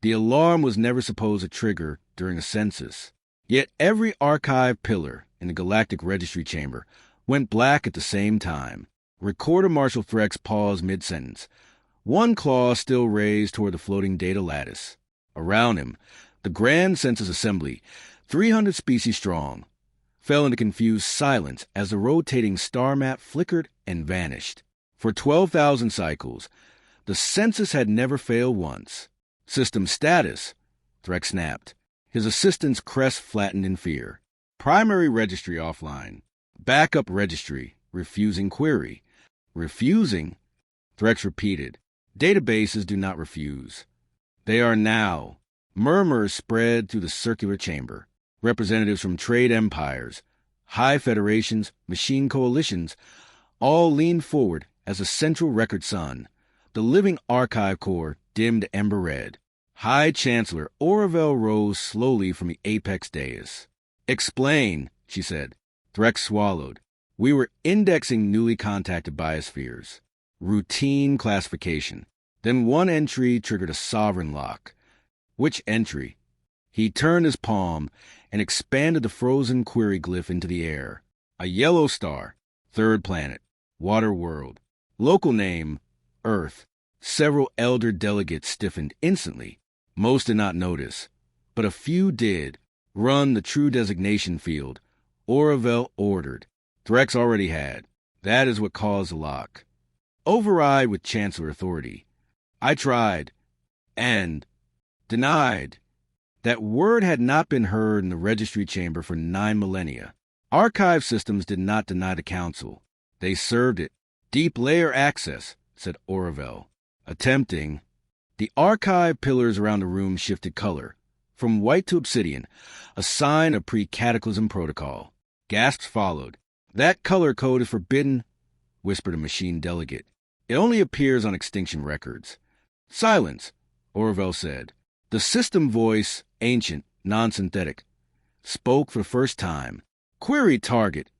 The alarm was never supposed to trigger during a census. Yet every archive pillar in the Galactic Registry Chamber went black at the same time. Recorder Marshal Threx paused mid-sentence, one claw still raised toward the floating data lattice. Around him, the Grand Census Assembly, 300 species strong, fell into confused silence as the rotating star map flickered and vanished. For 12,000 cycles, the census had never failed once. System status, Threx snapped. His assistant's crest flattened in fear. Primary registry offline. Backup registry, refusing query. Refusing? Threx repeated. Databases do not refuse. They are now. Murmurs spread through the circular chamber. Representatives from trade empires, high federations, machine coalitions, all leaned forward as the central record sun, the living archive core, dimmed ember red. High Chancellor Oravel rose slowly from the apex dais. Explain, she said. Threx swallowed. We were indexing newly contacted biospheres. Routine classification. Then one entry triggered a sovereign lock. Which entry? He turned his palm and expanded the frozen query glyph into the air. A yellow star. Third planet. Water world. Local name, Earth. Several elder delegates stiffened instantly. Most did not notice, but a few did. Run the true designation field. Oravel ordered. Threx already had. That is what caused the lock. Override with Chancellor authority. I tried. And denied. That word had not been heard in the registry chamber for 9 millennia. Archive systems did not deny the council. They served it. Deep layer access, said Oravel. Attempting. The archive pillars around the room shifted color, from white to obsidian, a sign of pre-cataclysm protocol. Gasps followed. That color code is forbidden, whispered a machine delegate. It only appears on extinction records. Silence, Oravel said. The system voice, ancient, non-synthetic, spoke for the first time. Query target.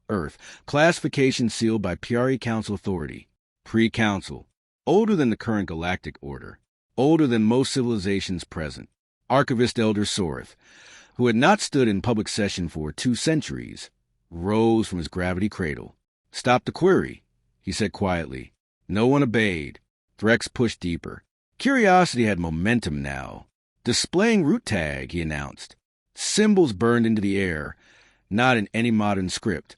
Earth. Classification sealed by PRE Council authority. Pre-Council. Older than the current galactic order. Older than most civilizations present. Archivist Elder Soreth, who had not stood in public session for 2 centuries, rose from his gravity cradle. Stop the query, he said quietly. No one obeyed. Threx pushed deeper. Curiosity had momentum now. Displaying root tag, he announced. Symbols burned into the air, not in any modern script,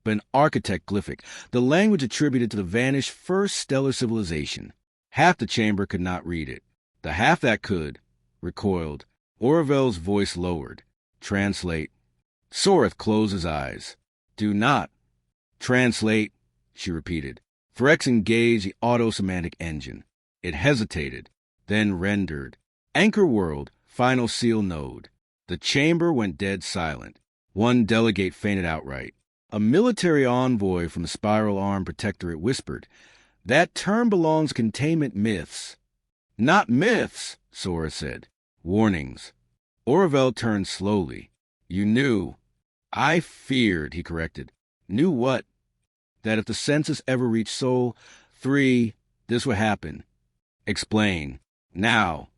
but an architect glyphic, the language attributed to the vanished first stellar civilization. Half the chamber could not read it. The half that could recoiled. Oravel's voice lowered. Translate. Soreth closed his eyes. Do not. Translate, she repeated. Threx engaged the auto-semantic engine. It hesitated, then rendered. Anchor world, final seal node. The chamber went dead silent. One delegate fainted outright. A military envoy from the Spiral Arm Protectorate whispered, That term belongs to containment myths. Not myths, Sora said. Warnings. Oravel turned slowly. You knew. I feared, he corrected. Knew what? That if the census ever reached Sol 3, this would happen. Explain. Now.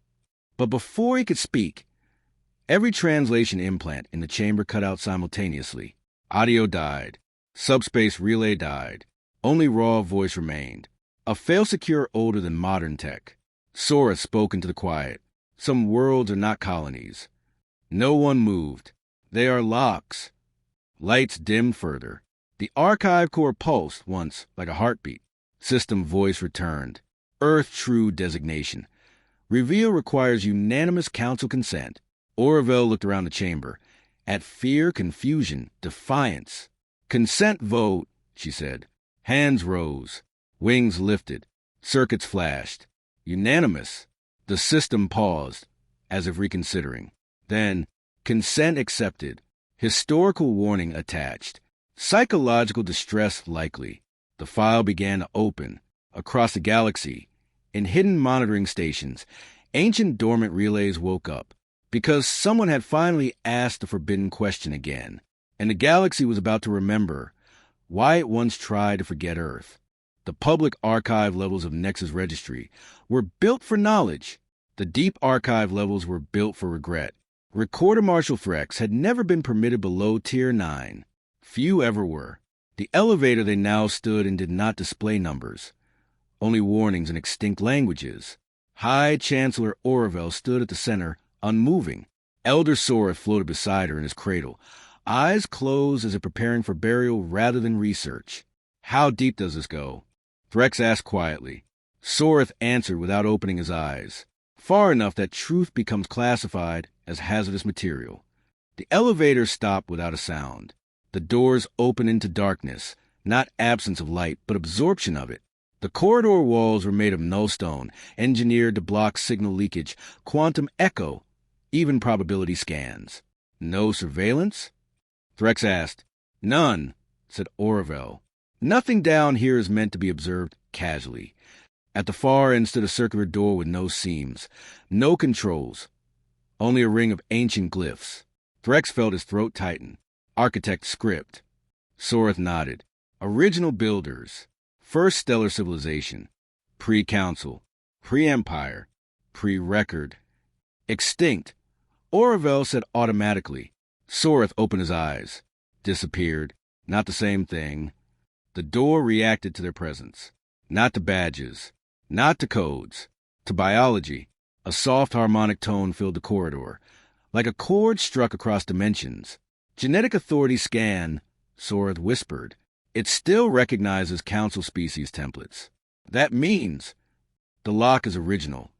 But before he could speak, every translation implant in the chamber cut out simultaneously. Audio died. Subspace relay died. Only raw voice remained. A fail-secure older than modern tech. Sora spoke into the quiet. Some worlds are not colonies. No one moved. They are locks. Lights dimmed further. The archive core pulsed once like a heartbeat. System voice returned. Earth true designation. Reveal requires unanimous council consent. Oravel looked around the chamber. At fear, confusion, defiance. Consent vote, she said. Hands rose. Wings lifted. Circuits flashed. Unanimous. The system paused, as if reconsidering. Then, consent accepted. Historical warning attached. Psychological distress likely. The file began to open. Across the galaxy, in hidden monitoring stations, ancient dormant relays woke up. Because someone had finally asked the forbidden question again. And the galaxy was about to remember why it once tried to forget Earth. The public archive levels of Nexus Registry were built for knowledge, The deep archive levels were built for regret. Recorder Marshal Frex had never been permitted below Tier 9. Few ever were. The elevator they now stood in did not display numbers, only warnings in extinct languages. High Chancellor Oravel stood at the center, unmoving. Elder Soreth floated beside her in his cradle, eyes closed as if preparing for burial rather than research. "How deep does this go?" Threx asked quietly. Soreth answered without opening his eyes. "Far enough that truth becomes classified as hazardous material." The elevator stopped without a sound. The doors opened into darkness, not absence of light, but absorption of it. The corridor walls were made of nullstone, engineered to block signal leakage, quantum echo, even probability scans. No surveillance? Threx asked. "None," said Oravel. "Nothing down here is meant to be observed casually." At the far end stood a circular door with no seams, no controls, only a ring of ancient glyphs. Threx felt his throat tighten. Architect script. Soreth nodded. Original builders. First stellar civilization. Pre-council. Pre-empire. Pre-record. Extinct. Oravel said automatically. Soreth opened his eyes. Disappeared. Not the same thing. The door reacted to their presence. Not to badges. Not to codes. To biology. A soft harmonic tone filled the corridor, like a chord struck across dimensions. "Genetic authority scan," Soreth whispered. "It still recognizes council species templates. That means the lock is original."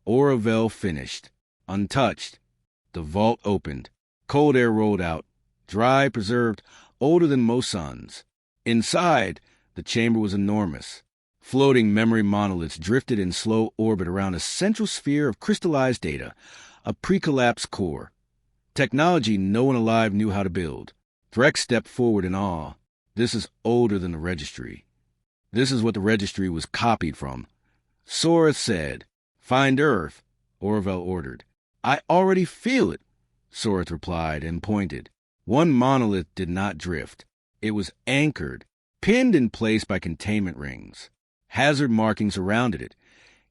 Oravel finished. Untouched. The vault opened. Cold air rolled out. Dry, preserved, older than most suns. Inside, the chamber was enormous. Floating memory monoliths drifted in slow orbit around a central sphere of crystallized data, a pre-collapsed core. Technology no one alive knew how to build. Threx stepped forward in awe. This is older than the registry. This is what the registry was copied from. Soreth said, "Find Earth," Oravel ordered. "I already feel it," Soreth replied and pointed. One monolith did not drift. It was anchored, pinned in place by containment rings. Hazard markings surrounded it,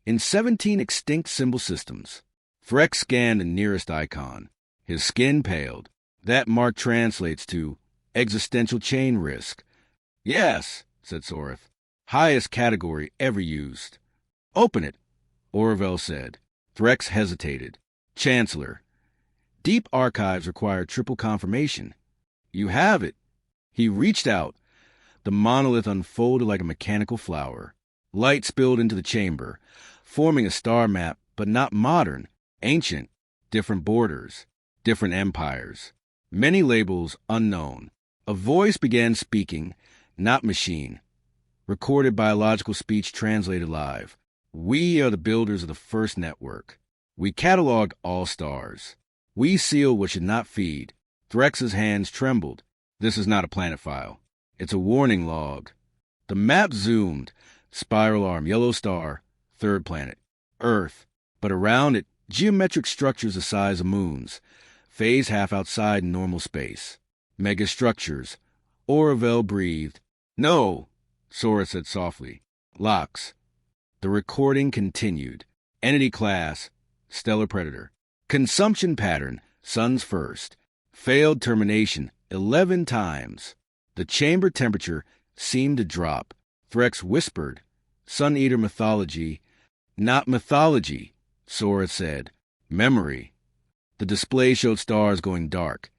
in 17 extinct symbol systems. Threx scanned the nearest icon. His skin paled. That mark translates to existential chain risk. "Yes," said Soreth. "Highest category ever used." "Open it," Oravel said. Threx hesitated. "Chancellor, deep archives require triple confirmation." "You have it." He reached out. The monolith unfolded like a mechanical flower. Light spilled into the chamber, forming a star map, but not modern, ancient, different borders, different empires. Many labels unknown. A voice began speaking, not machine. Recorded biological speech translated live. "We are the builders of the first network. We catalog all stars. We seal what should not feed." Threx's hands trembled. "This is not a planet file. It's a warning log." The map zoomed. Spiral arm, yellow star, third planet, Earth. But around it, geometric structures the size of moons. Phase half outside normal space. Megastructures. Oravel breathed. "No," Soreth said softly. "Locks." The recording continued. Entity class, stellar predator. Consumption pattern, suns first. Failed termination, 11 times. The chamber temperature seemed to drop. Threx whispered. "Sun Eater mythology." "Not mythology," Soreth said. "Memory." The display showed stars going dark.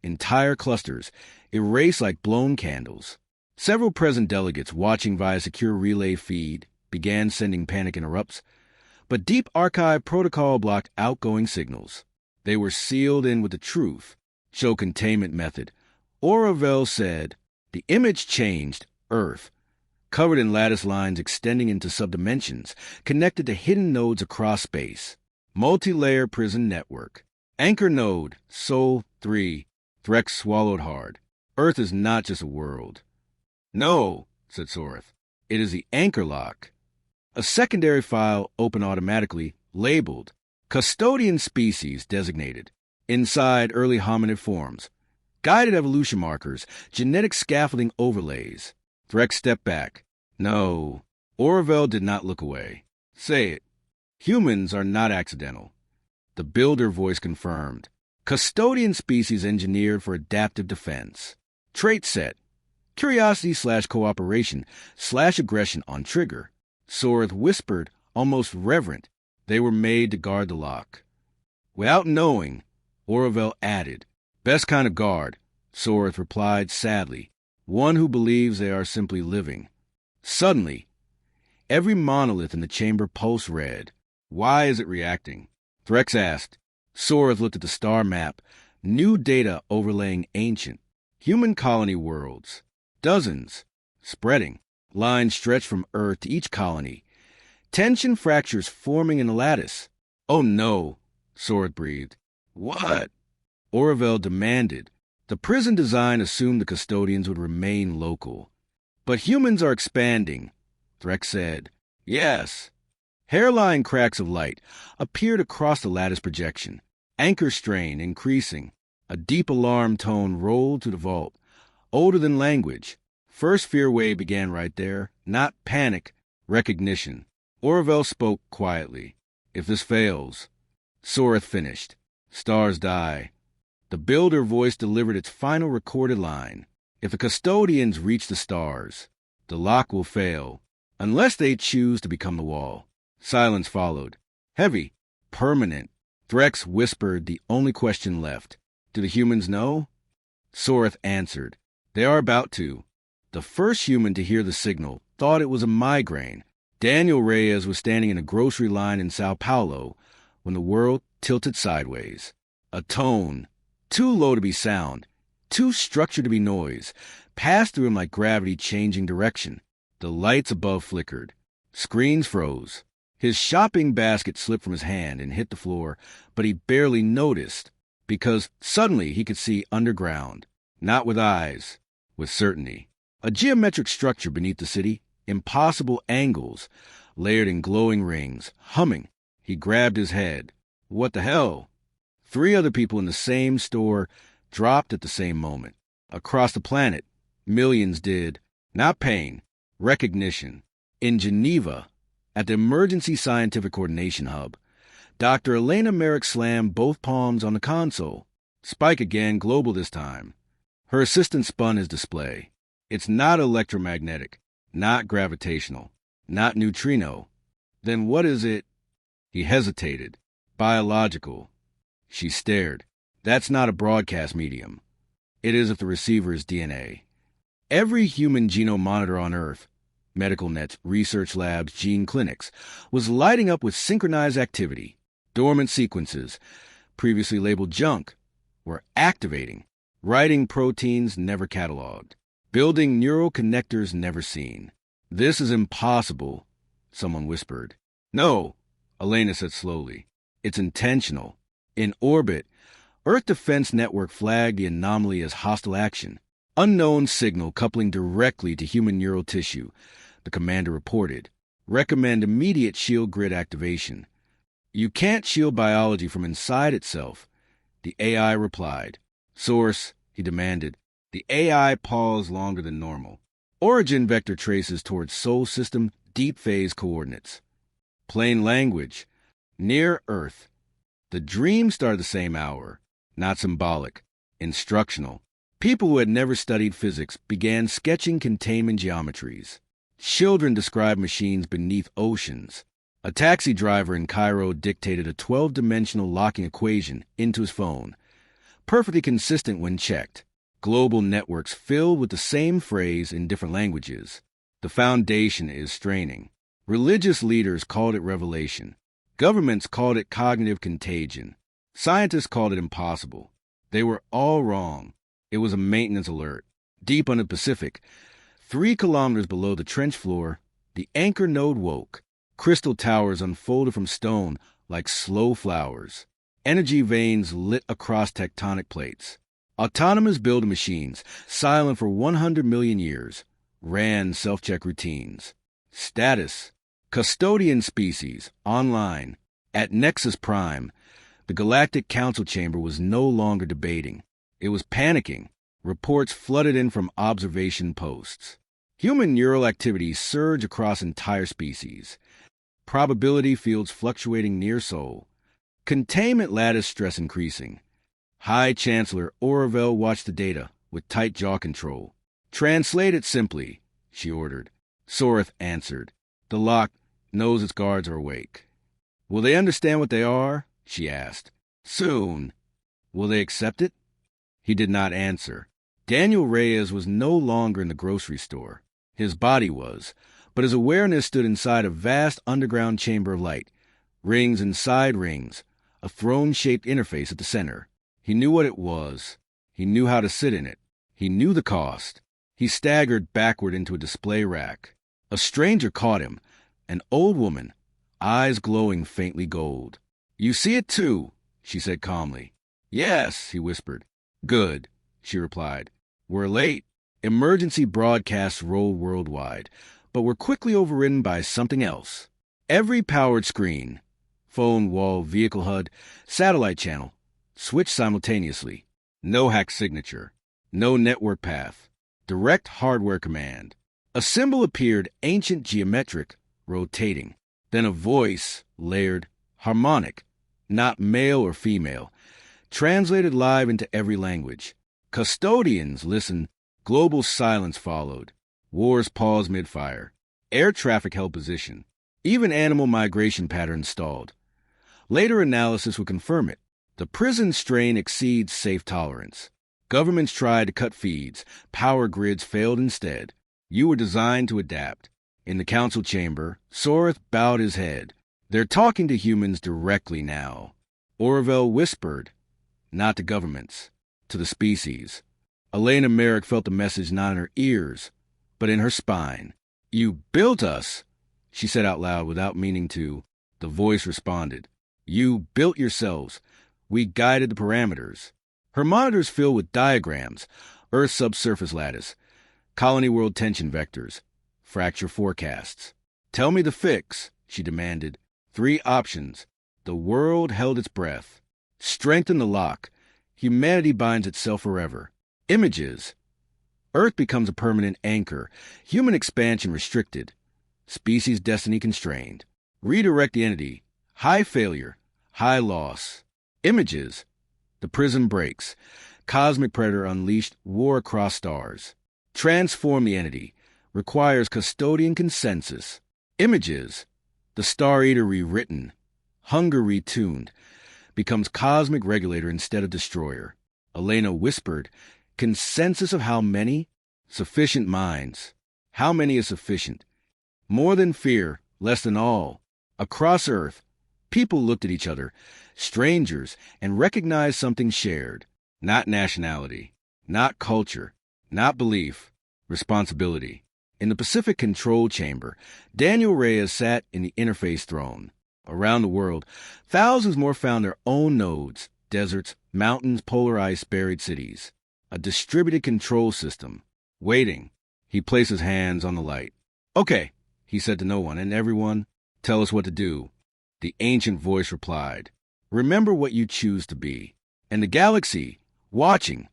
Entire clusters, erased like blown candles. Several present delegates, watching via secure relay feed, began sending panic interrupts, but Deep Archive protocol blocked outgoing signals. They were sealed in with the truth. Show containment method. Oravel said, "The image changed, Earth, covered in lattice lines extending into subdimensions, connected to hidden nodes across space. Multi-layer prison network. Anchor node, Sol 3. Threx swallowed hard. Earth is not just a world." "No," said Soreth. "It is the anchor lock." A secondary file opened automatically, labeled Custodian Species Designated. Inside, early hominid forms. Guided evolution markers, genetic scaffolding overlays. Threx stepped back. "No." Oravel did not look away. "Say it." Humans are not accidental. The builder voice confirmed. Custodian species engineered for adaptive defense. Trait set. Curiosity/cooperation/aggression on trigger. Soreth whispered, almost reverent. They were made to guard the lock. Without knowing, Oravel added, best kind of guard. Soreth replied sadly, one who believes they are simply living. Suddenly, every monolith in the chamber pulsed red. Why is it reacting? Threx asked. Soreth looked at the star map, new data overlaying ancient human colony worlds. Dozens, spreading, lines stretched from Earth to each colony. Tension fractures forming in a lattice. Oh no, Soreth breathed. What? Oravel demanded. The prison design assumed the custodians would remain local. But humans are expanding, Threx said. Yes. Hairline cracks of light appeared across the lattice projection. Anchor strain increasing. A deep alarm tone rolled through the vault. Older than language. First fear wave began right there. Not panic, recognition. Oravel spoke quietly. If this fails. Soreth finished. Stars die. The builder voice delivered its final recorded line. If the custodians reach the stars, the lock will fail, unless they choose to become the wall. Silence followed. Heavy, permanent. Threx whispered the only question left. Do the humans know? Soreth answered. They are about to. The first human to hear the signal thought it was a migraine. Daniel Reyes was standing in a grocery line in Sao Paulo when the world tilted sideways. A tone, too low to be sound, too structured to be noise, passed through him like gravity changing direction. The lights above flickered. Screens froze. His shopping basket slipped from his hand and hit the floor, but he barely noticed, because suddenly he could see underground, not with eyes, with certainty. A geometric structure beneath the city, impossible angles, layered in glowing rings, humming. He grabbed his head. What the hell? 3 other people in the same store dropped at the same moment. Across the planet, millions did. Not pain, recognition. In Geneva, at the Emergency Scientific Coordination Hub, Dr. Elena Merrick slammed both palms on the console. Spike again, global this time. Her assistant spun his display. It's not electromagnetic, not gravitational, not neutrino. Then what is it? He hesitated. Biological. She stared. That's not a broadcast medium. It is if the receiver is DNA. Every human genome monitor on Earth, medical nets, research labs, gene clinics, was lighting up with synchronized activity. Dormant sequences, previously labeled junk, were activating, writing proteins never cataloged, building neural connectors never seen. This is impossible, someone whispered. No, Elena said slowly. It's intentional. In orbit, Earth Defense Network flagged the anomaly as hostile action. Unknown signal coupling directly to human neural tissue, the commander reported. Recommend immediate shield grid activation. You can't shield biology from inside itself, the AI replied. Source, he demanded. The AI paused longer than normal. Origin vector traces towards Sol System deep phase coordinates. Plain language. Near Earth. The dream started the same hour. Not symbolic. Instructional. People who had never studied physics began sketching containment geometries. Children described machines beneath oceans. A taxi driver in Cairo dictated a 12-dimensional locking equation into his phone, perfectly consistent when checked. Global networks filled with the same phrase in different languages. The foundation is straining. Religious leaders called it revelation. Governments called it cognitive contagion. Scientists called it impossible. They were all wrong. It was a maintenance alert. Deep on the Pacific, 3 kilometers below the trench floor, the anchor node woke. Crystal towers unfolded from stone like slow flowers. Energy veins lit across tectonic plates. Autonomous builder machines, silent for 100 million years, ran self-check routines. Status. Custodian species, online. At Nexus Prime, the Galactic Council chamber was no longer debating. It was panicking. Reports flooded in from observation posts. Human neural activity surged across entire species. Probability fields fluctuating near Sol. Containment lattice stress increasing. High Chancellor Orville watched the data with tight jaw control. Translate it simply, she ordered. Soreth answered. The lock knows its guards are awake. Will they understand what they are? She asked. Soon. Will they accept it? He did not answer. Daniel Reyes was no longer in the grocery store. His body was, but his awareness stood inside a vast underground chamber of light. Rings inside rings, a throne-shaped interface at the center. He knew what it was. He knew how to sit in it. He knew the cost. He staggered backward into a display rack. A stranger caught him, an old woman, eyes glowing faintly gold. You see it too, she said calmly. Yes, he whispered. Good, she replied. We're late. Emergency broadcasts rolled worldwide, but were quickly overridden by something else. Every powered screen, phone, wall, vehicle HUD, satellite channel, switched simultaneously. No hack signature. No network path. Direct hardware command. A symbol appeared, ancient, geometric, rotating. Then a voice, layered, harmonic, not male or female, translated live into every language. Custodians listened. Global silence followed. Wars paused mid-fire. Air traffic held position. Even animal migration patterns stalled. Later analysis would confirm it. The prison strain exceeds safe tolerance. Governments tried to cut feeds. Power grids failed instead. You were designed to adapt. In the council chamber, Soreth bowed his head. They're talking to humans directly now. Orville whispered, not to governments, to the species. Elena Merrick felt the message not in her ears, but in her spine. You built us, she said out loud without meaning to. The voice responded. You built yourselves. We guided the parameters. Her monitors filled with diagrams, Earth subsurface lattice, colony world tension vectors, fracture forecasts. Tell me the fix, she demanded. 3 options. The world held its breath. Strengthen the lock. Humanity binds itself forever. Images. Earth becomes a permanent anchor. Human expansion restricted. Species destiny constrained. Redirect the entity. High failure. High loss. Images. The prism breaks. Cosmic predator unleashed. War across stars. Transform the entity. Requires custodian consensus. Images. The Star Eater rewritten. Hunger retuned. Becomes cosmic regulator instead of destroyer. Elena whispered. Consensus of how many? Sufficient minds. How many is sufficient? More than fear, less than all. Across Earth, people looked at each other, strangers, and recognized something shared. Not nationality, not culture, not belief, responsibility. In the Pacific Control Chamber, Daniel Reyes sat in the interface throne. Around the world, thousands more found their own nodes, deserts, mountains, polar ice, buried cities. A distributed control system. Waiting. He placed his hands on the light. Okay, he said to no one, and everyone, tell us what to do. The ancient voice replied. Remember what you choose to be. And the galaxy, watching,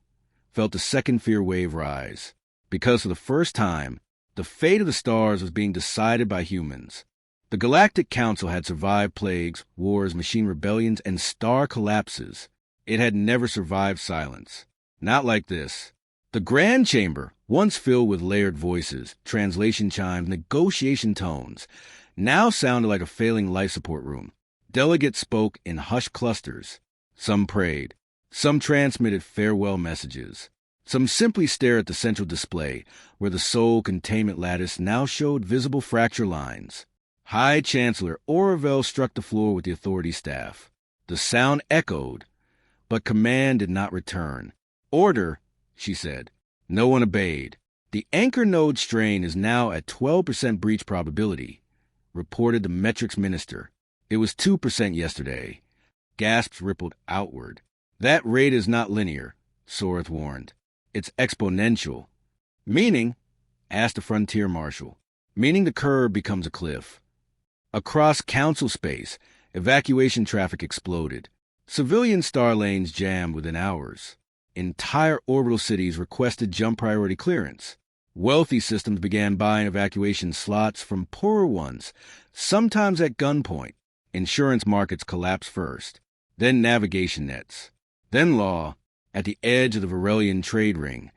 felt the second fear wave rise. Because for the first time, the fate of the stars was being decided by humans. The Galactic Council had survived plagues, wars, machine rebellions, and star collapses. It had never survived silence. Not like this. The Grand Chamber, once filled with layered voices, translation chimes, negotiation tones, now sounded like a failing life support room. Delegates spoke in hushed clusters. Some prayed. Some transmitted farewell messages. Some simply stared at the central display, where the sole containment lattice now showed visible fracture lines. High Chancellor Orville struck the floor with the authority staff. The sound echoed, but command did not return. Order, she said. No one obeyed. The anchor node strain is now at 12% breach probability, reported the metrics minister. It was 2% yesterday. Gasps rippled outward. That rate is not linear, Soreth warned. It's exponential. Meaning, asked the frontier marshal, meaning the curve becomes a cliff. Across council space, evacuation traffic exploded. Civilian star lanes jammed within hours. Entire orbital cities requested jump priority clearance. Wealthy systems began buying evacuation slots from poorer ones, sometimes at gunpoint. Insurance markets collapsed first, then navigation nets, then law. At the edge of the Varelian trade ring,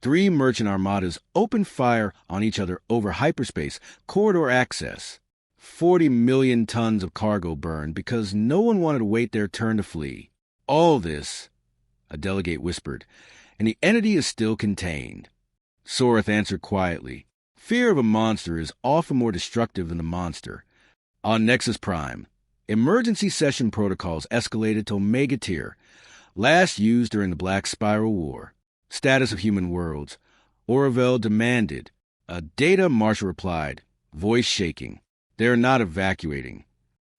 3 merchant armadas opened fire on each other over hyperspace corridor access. 40 million tons of cargo burned because no one wanted to wait their turn to flee. All this, a delegate whispered, and the entity is still contained. Soreth answered quietly. Fear of a monster is often more destructive than the monster. On Nexus Prime, emergency session protocols escalated to Omega Tier, last used during the Black Spiral War. Status of human worlds. Oravel demanded. A data marshal replied, voice shaking. They're not evacuating.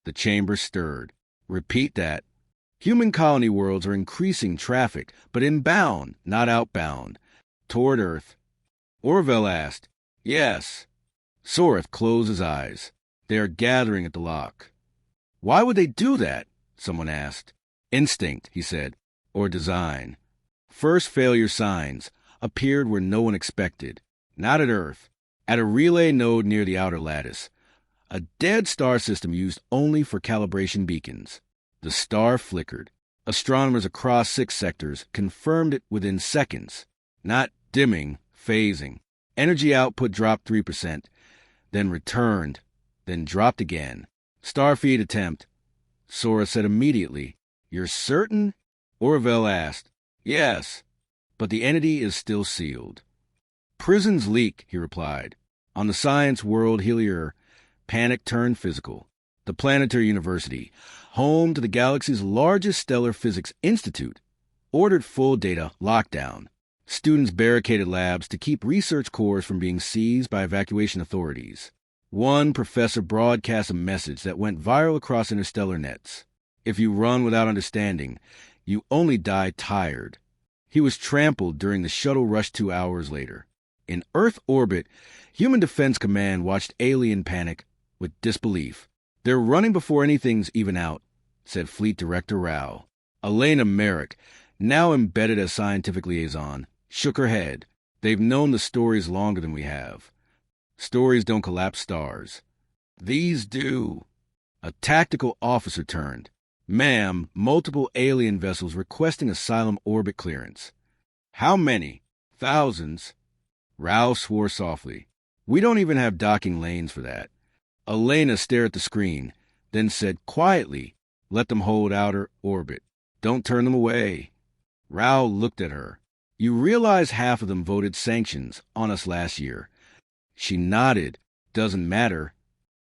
The chamber stirred. Repeat that. Human colony worlds are increasing traffic, but inbound, not outbound. Toward Earth. Oravel asked, yes. Soreth closed his eyes. They are gathering at the lock. Why would they do that? Someone asked. Instinct, he said. Or design. First failure signs appeared where no one expected. Not at Earth. At a relay node near the outer lattice. A dead star system used only for calibration beacons. The star flickered. Astronomers across 6 sectors confirmed it within seconds. Not dimming, phasing. Energy output dropped 3%, then returned, then dropped again. Starfeed attempt. Sora said immediately, You're certain? Oravel asked. Yes, but the entity is still sealed. Prisons leak, he replied. On the science world Helier, panic turned physical. The Planetary University, home to the galaxy's largest stellar physics institute, ordered full data lockdown. Students barricaded labs to keep research cores from being seized by evacuation authorities. One professor broadcast a message that went viral across interstellar nets. If you run without understanding, you only die tired. He was trampled during the shuttle rush 2 hours later. In Earth orbit, Human Defense Command watched alien panic with disbelief. They're running before anything's even out, said Fleet Director Rao. Elena Merrick, now embedded as scientific liaison, shook her head. They've known the stories longer than we have. Stories don't collapse stars. These do. A tactical officer turned. Ma'am, multiple alien vessels requesting asylum orbit clearance. How many? Thousands. Rao swore softly. We don't even have docking lanes for that. Elena stared at the screen, then said quietly, let them hold outer orbit. Don't turn them away. Rao looked at her. You realize half of them voted sanctions on us last year. She nodded. Doesn't matter.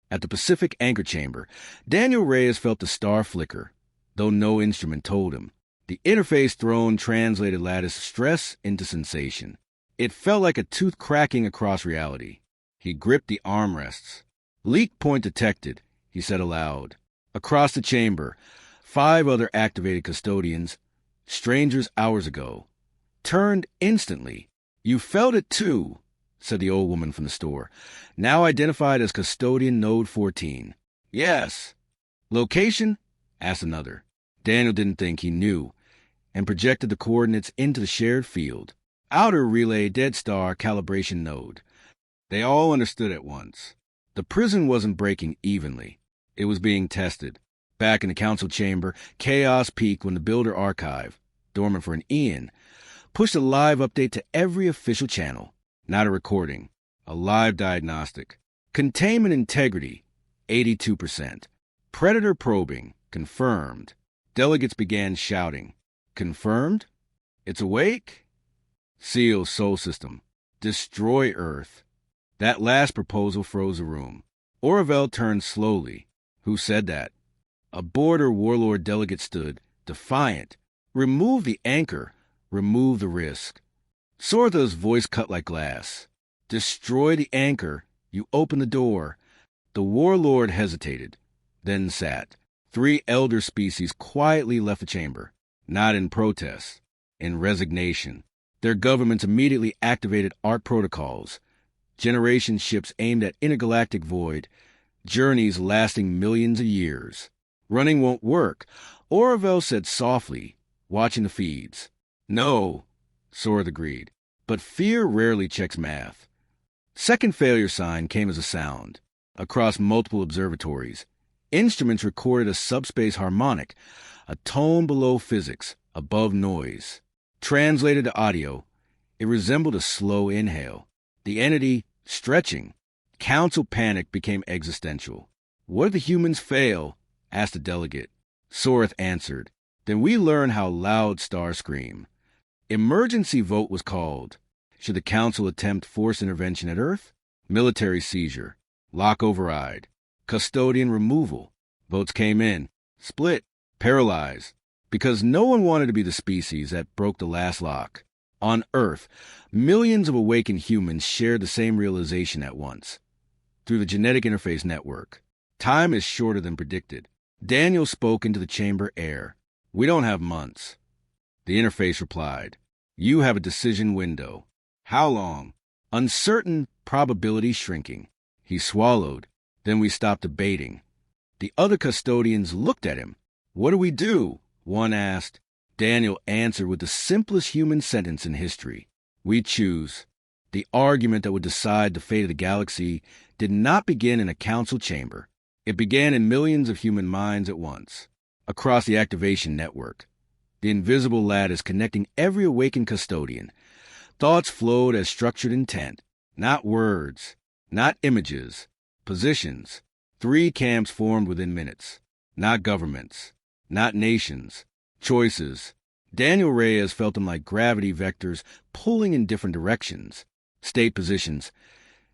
At the Pacific Anchor Chamber, Daniel Reyes felt the star flicker, though no instrument told him. The interface throne translated lattice stress into sensation. It felt like a tooth cracking across reality. He gripped the armrests. Leak point detected, he said aloud. Across the chamber, 5 other activated custodians, strangers hours ago, turned instantly. You felt it too, said the old woman from the store, now identified as Custodian Node 14. Yes. Location? Asked another. Daniel didn't think he knew, and projected the coordinates into the shared field. Outer relay dead star calibration node. They all understood at once. The prison wasn't breaking evenly. It was being tested. Back in the council chamber, chaos peaked when the Builder Archive, dormant for an eon, pushed a live update to every official channel. Not a recording, a live diagnostic. Containment integrity, 82%. Predator probing, confirmed. Delegates began shouting. Confirmed? It's awake? Seal Sol System. Destroy Earth. That last proposal froze the room. Oravel turned slowly. Who said that? A border warlord delegate stood, defiant. Remove the anchor. Remove the risk. Sortha's voice cut like glass. Destroy the anchor. You open the door. The warlord hesitated, then sat. 3 elder species quietly left the chamber, not in protest, in resignation. Their governments immediately activated ARC protocols, generation ships aimed at intergalactic void, journeys lasting millions of years. Running won't work, Oravel said softly, watching the feeds. No, Sorth agreed, but fear rarely checks math. Second failure sign came as a sound. Across multiple observatories, instruments recorded a subspace harmonic, a tone below physics, above noise. Translated to audio, it resembled a slow inhale. The entity, stretching. Council panic became existential. What if the humans fail? Asked a delegate. Soreth answered. Then we learn how loud stars scream. Emergency vote was called. Should the council attempt forced intervention at Earth? Military seizure. Lock override. Custodian removal. Votes came in. Split. Paralyzed. Because no one wanted to be the species that broke the last lock. On Earth, millions of awakened humans shared the same realization at once. Through the genetic interface network. Time is shorter than predicted. Daniel spoke into the chamber air. We don't have months. The interface replied. You have a decision window. How long? Uncertain, probability shrinking. He swallowed. Then we stopped debating. The other custodians looked at him. What do we do? One asked. Daniel answered with the simplest human sentence in history. We choose. The argument that would decide the fate of the galaxy did not begin in a council chamber. It began in millions of human minds at once. Across the activation network, the invisible lattice connecting every awakened custodian. Thoughts flowed as structured intent, not words, not images, positions. 3 camps formed within minutes, not governments, not nations, choices. Daniel Reyes felt them like gravity vectors pulling in different directions. State positions.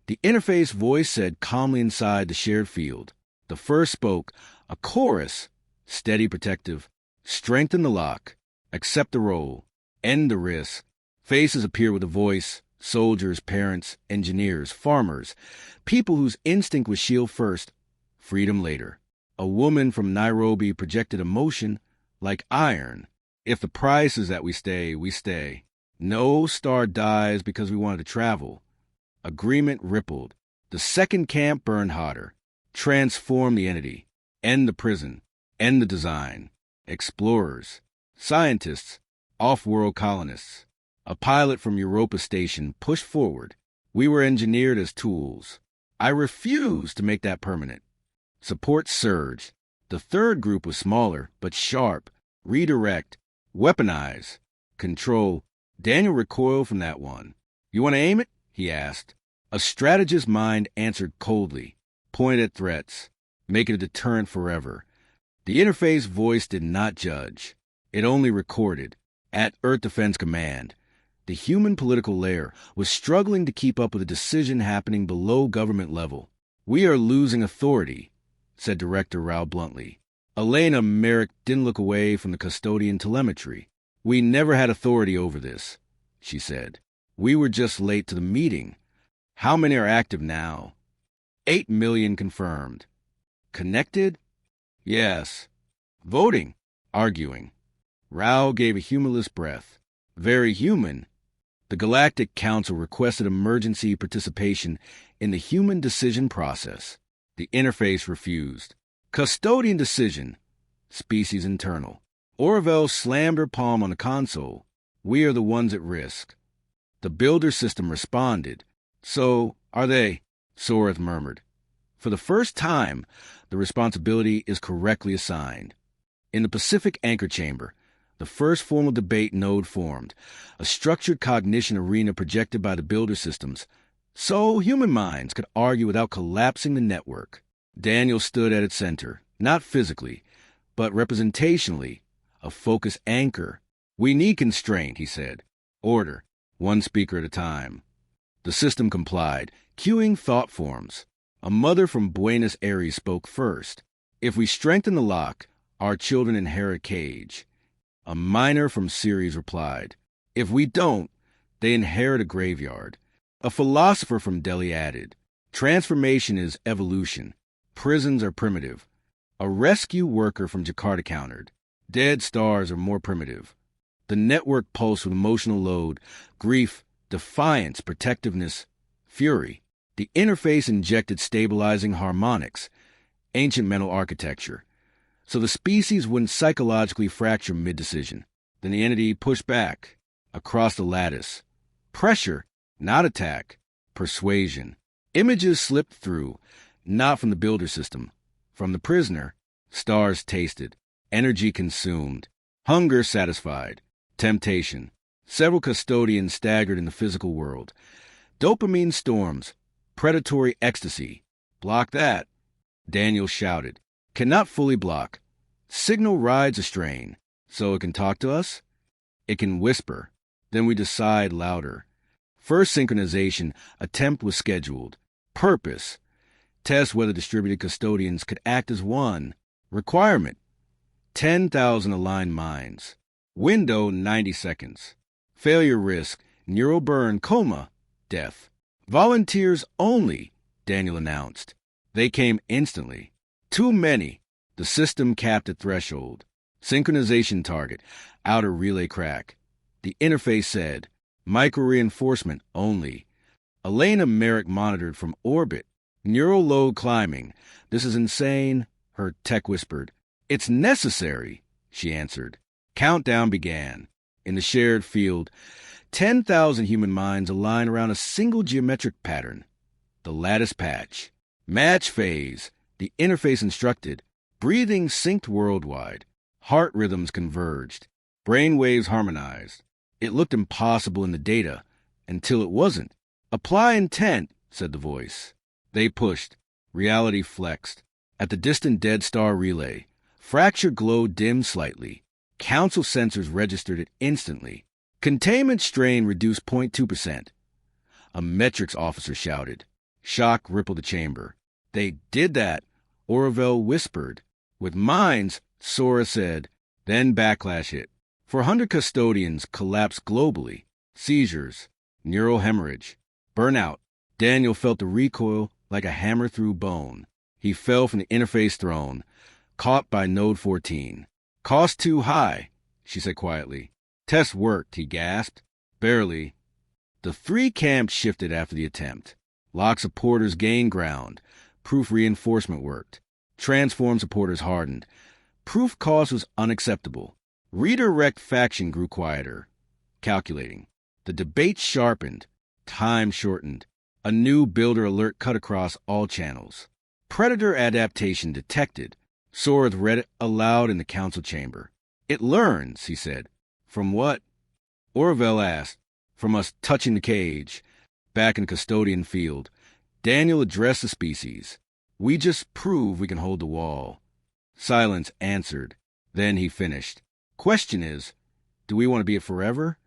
The interface voice said calmly inside the shared field. The first spoke, a chorus, steady protective. Strengthen the lock. Accept the role. End the risk. Faces appear with a voice. Soldiers, parents, engineers, farmers. People whose instinct was shield first, freedom later. A woman from Nairobi projected emotion like iron. If the price is that we stay, we stay. No star dies because we wanted to travel. Agreement rippled. The second camp burned hotter. Transform the entity. End the prison. End the design. Explorers. Scientists. Off-world colonists. A pilot from Europa Station pushed forward. We were engineered as tools. I refused to make that permanent. Support surged. The third group was smaller, but sharp. Redirect. Weaponize. Control. Daniel recoiled from that one. You want to aim it? He asked. A strategist's mind answered coldly. Point at threats. Make it a deterrent forever. The interface voice did not judge. It only recorded. At Earth Defense Command. The human political layer was struggling to keep up with a decision happening below government level. We are losing authority, said Director Rao bluntly. Elena Merrick didn't look away from the custodian telemetry. We never had authority over this, she said. We were just late to the meeting. How many are active now? 8 million confirmed. Connected? Yes. Voting? Arguing. Rao gave a humorless breath. Very human. The Galactic Council requested emergency participation in the human decision process. The interface refused. Custodian decision. Species internal. Orville slammed her palm on the console. We are the ones at risk. The builder system responded. So, are they? Soreth murmured. For the first time, the responsibility is correctly assigned. In the Pacific Anchor Chamber, the first formal debate node formed, a structured cognition arena projected by the builder systems, so human minds could argue without collapsing the network. Daniel stood at its center, not physically, but representationally, a focus anchor. We need constraint, he said. Order, one speaker at a time. The system complied, cueing thought forms. A mother from Buenos Aires spoke first. If we strengthen the lock, our children inherit a cage. A miner from Ceres replied. If we don't, they inherit a graveyard. A philosopher from Delhi added. Transformation is evolution. Prisons are primitive. A rescue worker from Jakarta countered. Dead stars are more primitive. The network pulsed with emotional load, grief, defiance, protectiveness, fury. The interface injected stabilizing harmonics, ancient mental architecture, so the species wouldn't psychologically fracture mid-decision. Then the entity pushed back, across the lattice. Pressure, not attack. Persuasion. Images slipped through, not from the builder system, from the prisoner. Stars tasted, energy consumed, hunger satisfied, temptation. Several custodians staggered in the physical world. Dopamine storms, predatory ecstasy. Block that, Daniel shouted. Cannot fully block. Signal rides a strain, so it can talk to us? It can whisper. Then we decide louder. First synchronization attempt was scheduled. Purpose. Test whether distributed custodians could act as one. Requirement. 10,000 aligned minds. Window 90 seconds. Failure risk, neural burn, coma, death. Volunteers only, Daniel announced. They came instantly. Too many. The system capped at threshold. Synchronization target, outer relay crack. The interface said, micro-reinforcement only. Elena Merrick monitored from orbit. Neural load climbing. This is insane, her tech whispered. It's necessary, she answered. Countdown began. In the shared field, 10,000 human minds align around a single geometric pattern. The lattice patch. Match phase, the interface instructed. Breathing synced worldwide. Heart rhythms converged. Brain waves harmonized. It looked impossible in the data, until it wasn't. Apply intent, said the voice. They pushed. Reality flexed. At the distant Dead Star relay, fracture glow dimmed slightly. Council sensors registered it instantly. Containment strain reduced 0.2%. A metrics officer shouted. Shock rippled the chamber. They did that, Orville whispered. With minds, Sora said. Then backlash hit. 400 custodians collapsed globally. Seizures, neural hemorrhage, burnout. Daniel felt the recoil like a hammer through bone. He fell from the interface throne, caught by Node 14. Cost too high, she said quietly. Test worked, he gasped. Barely. The three camps shifted after the attempt. Lock supporters gained ground. Proof reinforcement worked. Transform supporters hardened. Proof cost was unacceptable. Redirect faction grew quieter. Calculating. The debate sharpened. Time shortened. A new builder alert cut across all channels. Predator adaptation detected. Sorath read it aloud in the council chamber. It learns, he said. From what? Orville asked. From us touching the cage. Back in the custodian field, Daniel addressed the species. We just prove we can hold the wall. Silence answered. Then he finished. Question is, do we want to be it forever?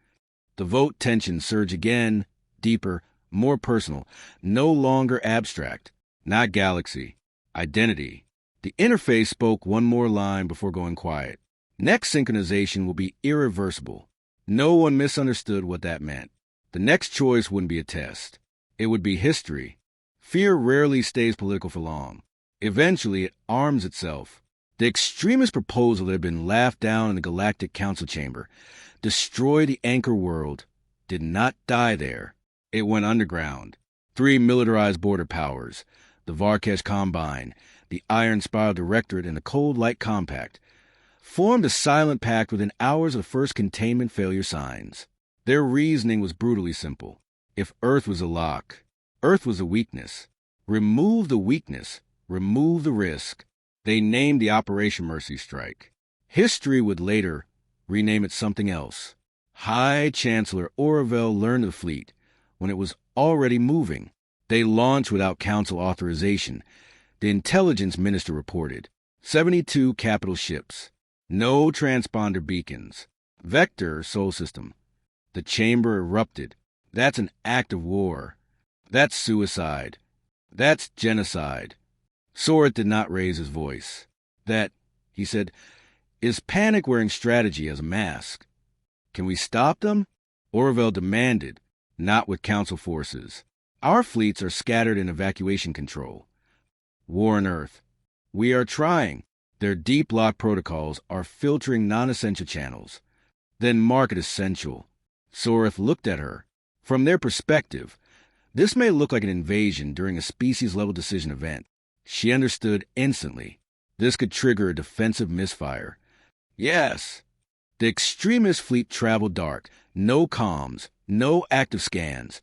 The vote tension surged again, deeper, more personal, no longer abstract. Not galaxy. Identity. The interface spoke one more line before going quiet. Next synchronization will be irreversible. No one misunderstood what that meant. The next choice wouldn't be a test. It would be history. Fear rarely stays political for long. Eventually, it arms itself. The extremist proposal that had been laughed down in the Galactic Council chamber, destroy the anchor world, did not die there. It went underground. 3 militarized border powers, the Varkesh Combine, the Iron Spiral Directorate, and the Cold Light Compact, formed a silent pact within hours of the first containment failure signs. Their reasoning was brutally simple. If Earth was a lock, Earth was a weakness. Remove the weakness, remove the risk. They named the Operation Mercy Strike. History would later rename it something else. High Chancellor Orville learned of the fleet when it was already moving. They launched without council authorization. The intelligence minister reported. 72 capital ships. No transponder beacons. Vector sol system. The chamber erupted. That's an act of war. That's suicide. That's genocide. Sorath did not raise his voice. That, he said, is panic wearing strategy as a mask. Can we stop them? Orville demanded, not with council forces. Our fleets are scattered in evacuation control. War on Earth. We are trying. Their deep lock protocols are filtering non-essential channels. Then mark it essential. Sorath looked at her. From their perspective, this may look like an invasion during a species-level decision event. She understood instantly. This could trigger a defensive misfire. Yes. The extremist fleet traveled dark. No comms, no active scans.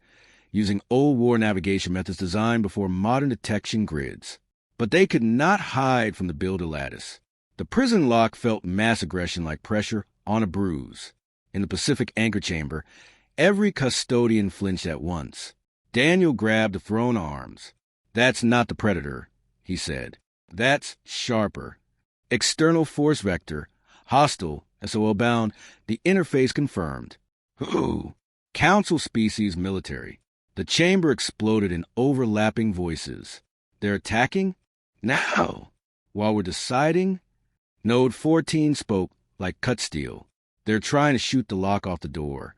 using old war navigation methods designed before modern detection grids. But they could not hide from the builder lattice. The prison lock felt mass aggression like pressure on a bruise. In the Pacific anchor chamber, every custodian flinched at once. Daniel grabbed the thrown arms. "That's not the Predator," he said. "That's sharper. External force vector. Hostile, SOL bound. The interface confirmed." "Who?" "Council species military." The chamber exploded in overlapping voices. "They're attacking? Now? While we're deciding?" Node 14 spoke like cut steel. "They're trying to shoot the lock off the door."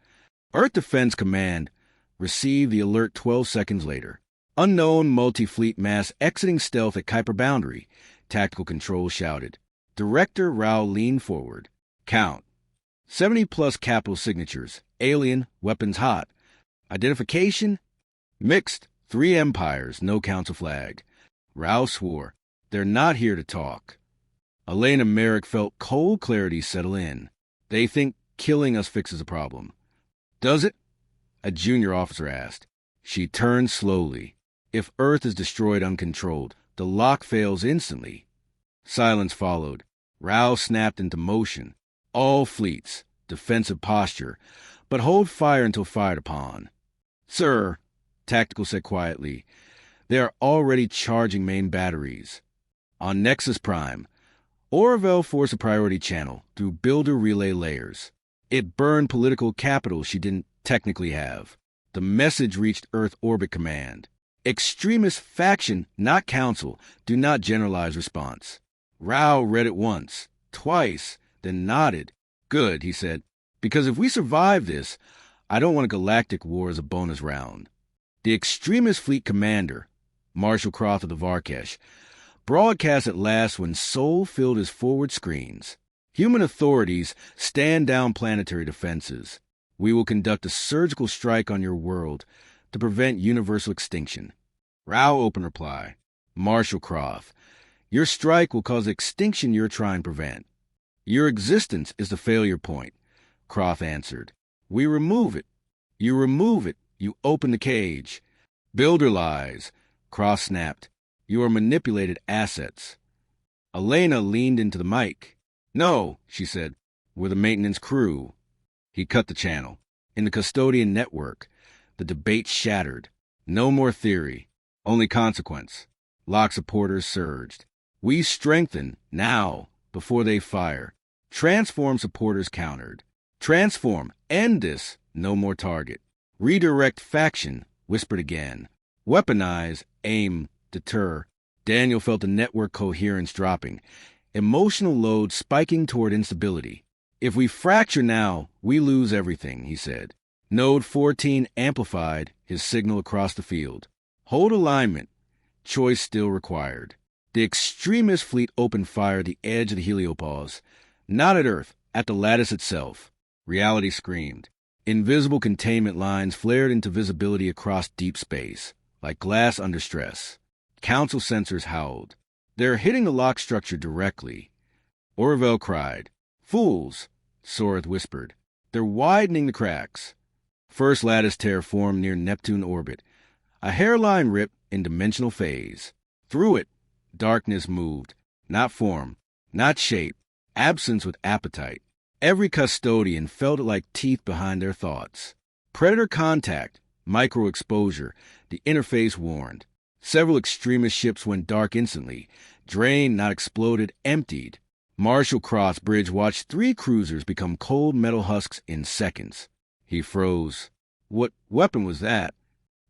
Earth Defense Command received the alert 12 seconds later. "Unknown multi-fleet mass exiting stealth at Kuiper boundary," Tactical Control shouted. Director Rao leaned forward. "Count. 70-plus capital signatures. Alien, weapons hot. Identification? Mixed. 3 empires, no council flag." Rao swore. "They're not here to talk." Elena Merrick felt cold clarity settle in. "They think killing us fixes the problem." "Does it?" a junior officer asked. She turned slowly. "If Earth is destroyed uncontrolled, the lock fails instantly." Silence followed. Rao snapped into motion. "All fleets, defensive posture, but hold fire until fired upon." "Sir," Tactical said quietly, "they are already charging main batteries." On Nexus Prime, Oravel forced a priority channel through builder relay layers. It burned political capital she didn't technically have. The message reached Earth Orbit Command. "Extremist faction, not council. Do not generalize response." Rao read it once, twice, then nodded. "Good," he said, "because if we survive this, I don't want a galactic war as a bonus round." The extremist fleet commander, Marshal Croft of the Varkesh, broadcast at last when Sol filled his forward screens. "Human authorities, stand down planetary defenses. We will conduct a surgical strike on your world to prevent universal extinction." Rao opened reply. "Marshal Croft, your strike will cause the extinction you're trying to prevent." "Your existence is the failure point," Croft answered. "We remove it. You remove it. You open the cage." "Builder lies," Croft snapped. "You are manipulated assets." Elena leaned into the mic. "No," she said. "We're the maintenance crew." He cut the channel. In the custodian network, the debate shattered. No more theory, only consequence. Lock supporters surged. "We strengthen, now, before they fire." Transform supporters countered. "Transform, end this, no more target." "Redirect faction," whispered again. "Weaponize, aim, deter." Daniel felt the network coherence dropping, emotional load spiking toward instability. "If we fracture now, we lose everything," he said. Node 14 amplified his signal across the field. "Hold alignment. Choice still required." The extremist fleet opened fire at the edge of the heliopause. Not at Earth, at the lattice itself. Reality screamed. Invisible containment lines flared into visibility across deep space, like glass under stress. Council sensors howled. "They're hitting the lock structure directly." Orville cried. "Fools," Soreth whispered. "They're widening the cracks." First lattice tear formed near Neptune orbit. A hairline rip in dimensional phase. Through it, darkness moved. Not form, not shape, absence with appetite. Every custodian felt it like teeth behind their thoughts. Predator contact, micro-exposure, the interface warned. Several extremist ships went dark instantly. Drained, not exploded, emptied. Marshal Croft's bridge watched 3 cruisers become cold metal husks in seconds. He froze. What weapon was that?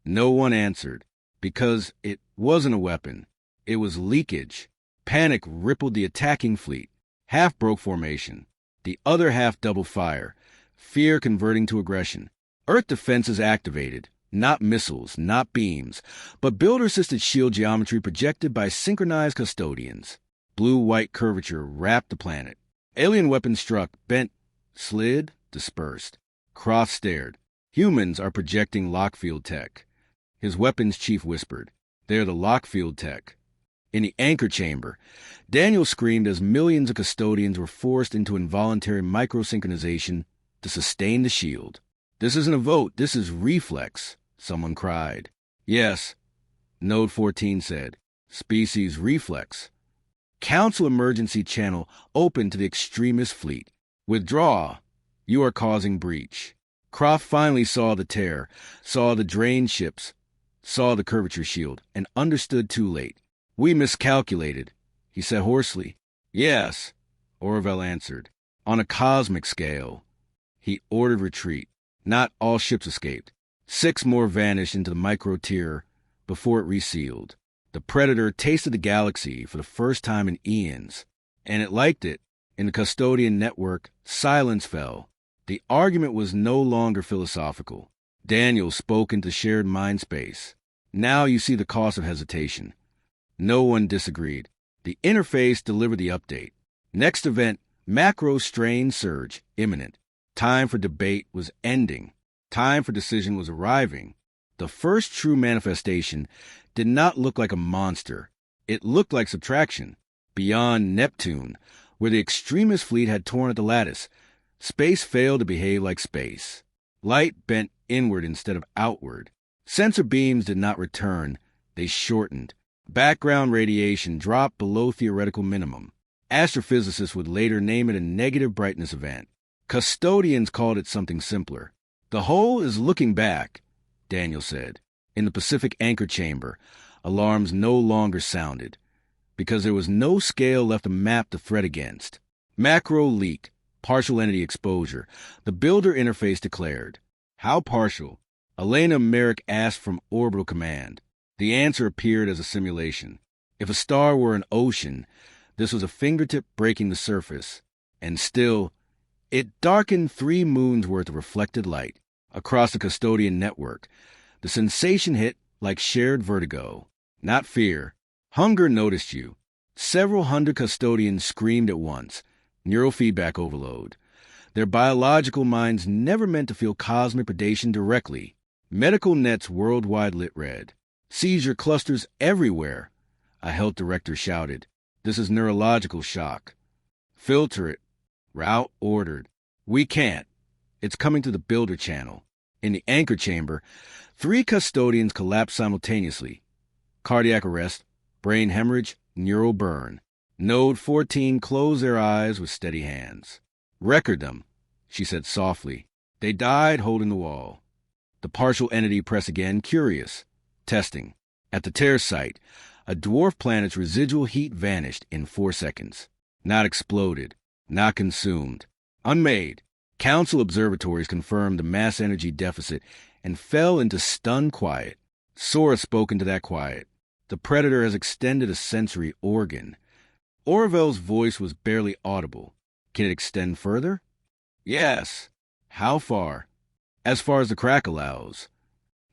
No one answered. Because it wasn't a weapon. It was leakage. Panic rippled the attacking fleet. Half broke formation. The other half doubled fire. Fear converting to aggression. Earth defenses activated. Not missiles, not beams, but builder-assisted shield geometry projected by synchronized custodians. Blue-white curvature wrapped the planet. Alien weapons struck, bent, slid, dispersed. Croft stared. "Humans are projecting lockfield tech." His weapons chief whispered. "They're the lockfield tech." In the anchor chamber, Daniel screamed as millions of custodians were forced into involuntary microsynchronization to sustain the shield. "This isn't a vote, this is reflex," someone cried. Yes, Node 14 said. Species reflex. Council emergency channel open to the extremist fleet. Withdraw. You are causing breach. Croft finally saw the tear, saw the drained ships, saw the curvature shield, and understood too late. We miscalculated, he said hoarsely. Yes, Orville answered. On a cosmic scale. He ordered retreat. Not all ships escaped. 6 more vanished into the micro-tier before it resealed. The Predator tasted the galaxy for the first time in eons, and it liked it. In the custodian network, silence fell. The argument was no longer philosophical. Daniel spoke into shared mind space. Now you see the cost of hesitation. No one disagreed. The interface delivered the update. Next event, macro strain surge, imminent. Time for debate was ending. Time for decision was arriving. The first true manifestation did not look like a monster. It looked like subtraction. Beyond Neptune, where the extremist fleet had torn at the lattice, space failed to behave like space. Light bent inward instead of outward. Sensor beams did not return. They shortened. Background radiation dropped below theoretical minimum. Astrophysicists would later name it a negative brightness event. Custodians called it something simpler. The whole is looking back, Daniel said. In the Pacific anchor chamber, alarms no longer sounded, because there was no scale left to map the threat against. Macro leak, partial entity exposure, the builder interface declared. How partial? Elena Merrick asked from orbital command. The answer appeared as a simulation. If a star were an ocean, this was a fingertip breaking the surface. And still, it darkened 3 moons' worth of reflected light. Across the custodian network, the sensation hit like shared vertigo. Not fear. Hunger noticed you. Several hundred custodians screamed at once. Neurofeedback overload. Their biological minds never meant to feel cosmic predation directly. Medical nets worldwide lit red. Seizure clusters everywhere. A health director shouted. This is neurological shock. Filter it. Route ordered. We can't. It's coming to the builder channel. In the anchor chamber, 3 custodians collapsed simultaneously. Cardiac arrest, brain hemorrhage, neural burn. Node 14 closed their eyes with steady hands. Record them, she said softly. They died holding the wall. The partial entity pressed again, curious. Testing. At the tear site, a dwarf planet's residual heat vanished in 4 seconds. Not exploded. Not consumed. Unmade. Council observatories confirmed the mass energy deficit and fell into stunned quiet. Sora spoke into that quiet. The Predator has extended a sensory organ. Orville's voice was barely audible. Can it extend further? Yes. How far? As far as the crack allows.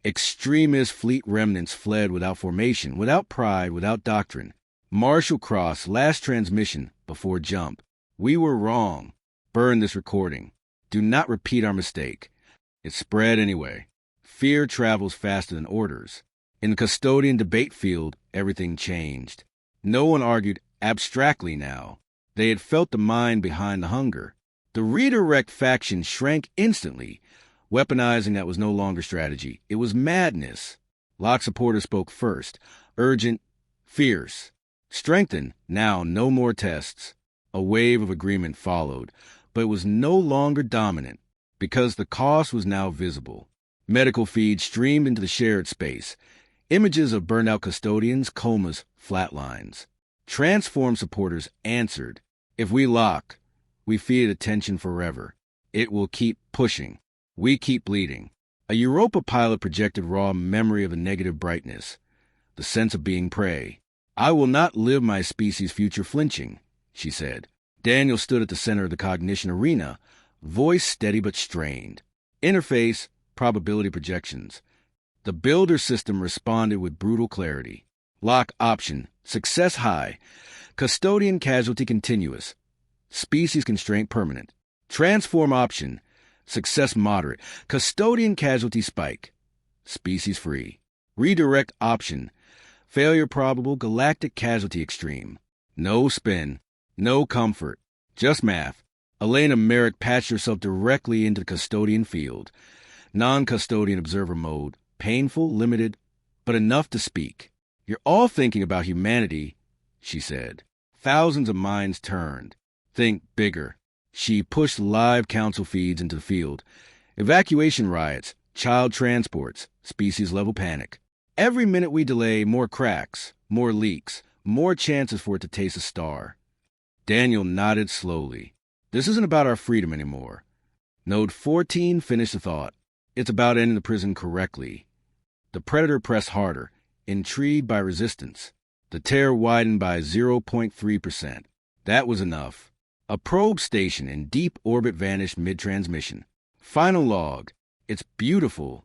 Extremist fleet remnants fled without formation, without pride, without doctrine. Marshall Cross, last transmission, before jump. We were wrong. Burn this recording. Do not repeat our mistake. It spread anyway. Fear travels faster than orders. In the custodian debate field, everything changed. No one argued abstractly now. They had felt the mind behind the hunger. The redirect faction shrank instantly. Weaponizing that was no longer strategy. It was madness. Locke supporters spoke first. Urgent, fierce. Strengthened, now no more tests. A wave of agreement followed, but it was no longer dominant, because the cost was now visible. Medical feeds streamed into the shared space. Images of burned-out custodians, comas, flatlines. Transformed supporters answered. If we lock, we feed attention forever. It will keep pushing. We keep bleeding. A Europa pilot projected raw memory of a negative brightness. The sense of being prey. I will not live my species' future flinching, she said. Daniel stood at the center of the cognition arena, voice steady but strained. Interface, probability projections. The builder system responded with brutal clarity. Lock option, success high. Custodian casualty continuous. Species constraint permanent. Transform option, success moderate. Custodian casualty spike. Species free. Redirect option, failure probable. Galactic casualty extreme. No spin. No comfort. Just math. Elena Merrick patched herself directly into the custodian field. Non-custodian observer mode. painful, limited, but enough to speak. "You're all thinking about humanity," she said. Thousands of minds turned. "Think bigger." She pushed live council feeds into the field. Evacuation riots, child transports, species-level panic. Every minute we delay, more cracks, more leaks, more chances for it to taste a star. Daniel nodded slowly. "This isn't about our freedom anymore." Node 14 finished the thought. "It's about ending the prison correctly." The Predator pressed harder, intrigued by resistance. The tear widened by 0.3%. That was enough. A probe station in deep orbit vanished mid-transmission. Final log. "It's beautiful."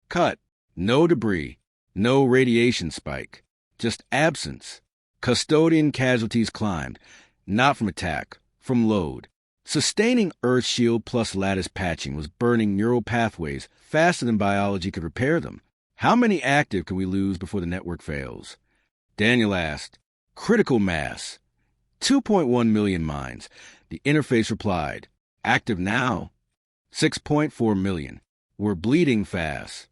Cut. No debris. No radiation spike. Just absence. Custodian casualties climbed. Not from attack. From load. Sustaining Earth shield plus lattice patching was burning neural pathways faster than biology could repair them. "How many active can we lose before the network fails?" Daniel asked. "Critical mass. 2.1 million minds." The interface replied. "Active now? 6.4 million. We're bleeding fast."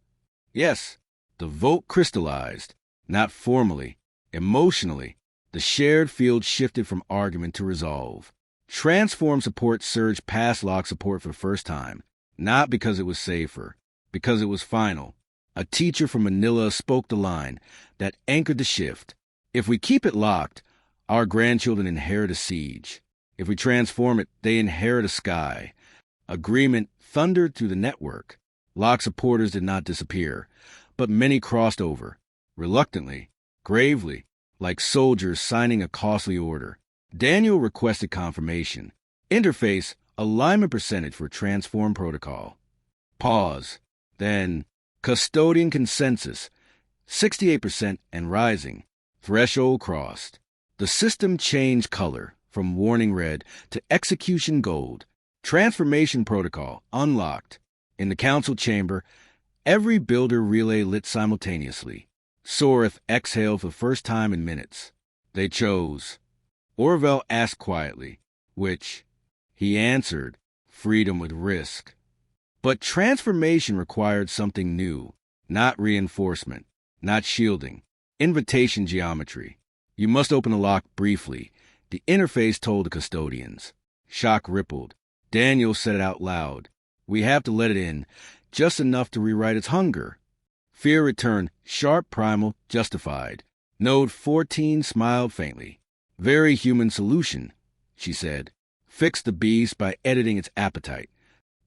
Yes, the vote crystallized. Not formally, emotionally. The shared field shifted from argument to resolve. Transform support surged past lock support for the first time. Not because it was safer, because it was final. A teacher from Manila spoke the line that anchored the shift. If we keep it locked, our grandchildren inherit a siege. If we transform it, they inherit a sky. Agreement thundered through the network. Lock supporters did not disappear, but many crossed over, reluctantly, gravely, like soldiers signing a costly order. Daniel requested confirmation. Interface, alignment percentage for transform protocol. Pause. Then, custodian consensus, 68% and rising. Threshold crossed. The system changed color from warning red to execution gold. Transformation protocol unlocked. In the council chamber, every builder relay lit simultaneously. Soreth exhaled for the first time in minutes. They chose. Orville asked quietly, "Which?" He answered, "Freedom with risk." But transformation required something new, not reinforcement, not shielding, invitation geometry. "You must open the lock briefly," the interface told the custodians. Shock rippled. Daniel said it out loud. "We have to let it in, just enough to rewrite its hunger." Fear returned, sharp, primal, justified. Node 14 smiled faintly. "Very human solution," she said. "Fix the beast by editing its appetite."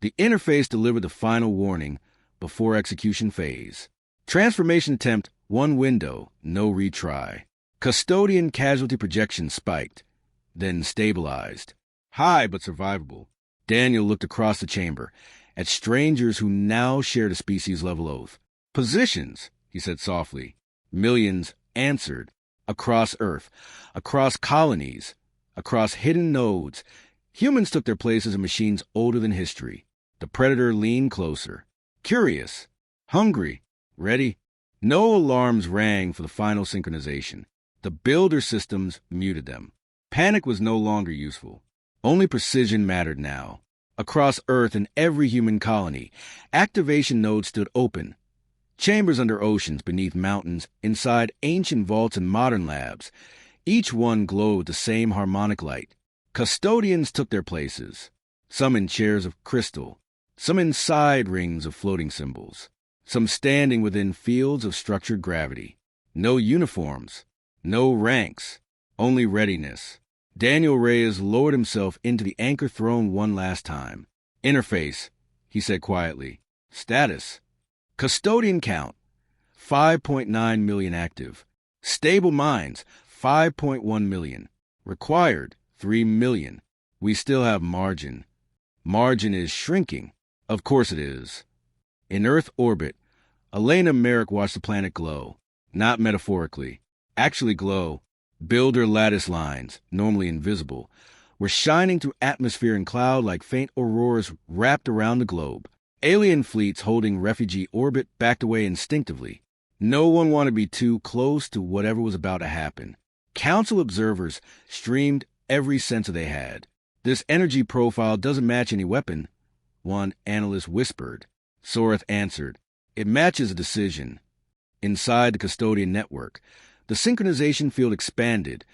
The interface delivered the final warning before execution phase. Transformation attempt, one window, no retry. Custodian casualty projection spiked, then stabilized. High but survivable. Daniel looked across the chamber, at strangers who now shared a species-level oath. "Positions," he said softly. Millions answered. Across Earth, across colonies, across hidden nodes. Humans took their places in machines older than history. The Predator leaned closer. Curious. Hungry. Ready. No alarms rang for the final synchronization. The builder systems muted them. Panic was no longer useful. Only precision mattered now. Across Earth in every human colony, activation nodes stood open. Chambers under oceans, beneath mountains, inside ancient vaults and modern labs. Each one glowed with the same harmonic light. Custodians took their places. Some in chairs of crystal. Some in side rings of floating symbols. Some standing within fields of structured gravity. No uniforms. No ranks. Only readiness. Daniel Reyes lowered himself into the anchor throne one last time. "Interface," he said quietly. "Status. Custodian count, 5.9 million active. Stable minds, 5.1 million. Required, 3 million. We still have margin. Margin is shrinking. Of course it is." In Earth orbit, Elena Merrick watched the planet glow. Not metaphorically. Actually glow. Builder lattice lines, normally invisible, were shining through atmosphere and cloud like faint auroras wrapped around the globe. Alien fleets holding refugee orbit backed away instinctively. No one wanted to be too close to whatever was about to happen. Council observers streamed every sensor they had. "This energy profile doesn't match any weapon," one analyst whispered. Soreth answered, It matches a decision. Inside the custodian network, the synchronization field expanded,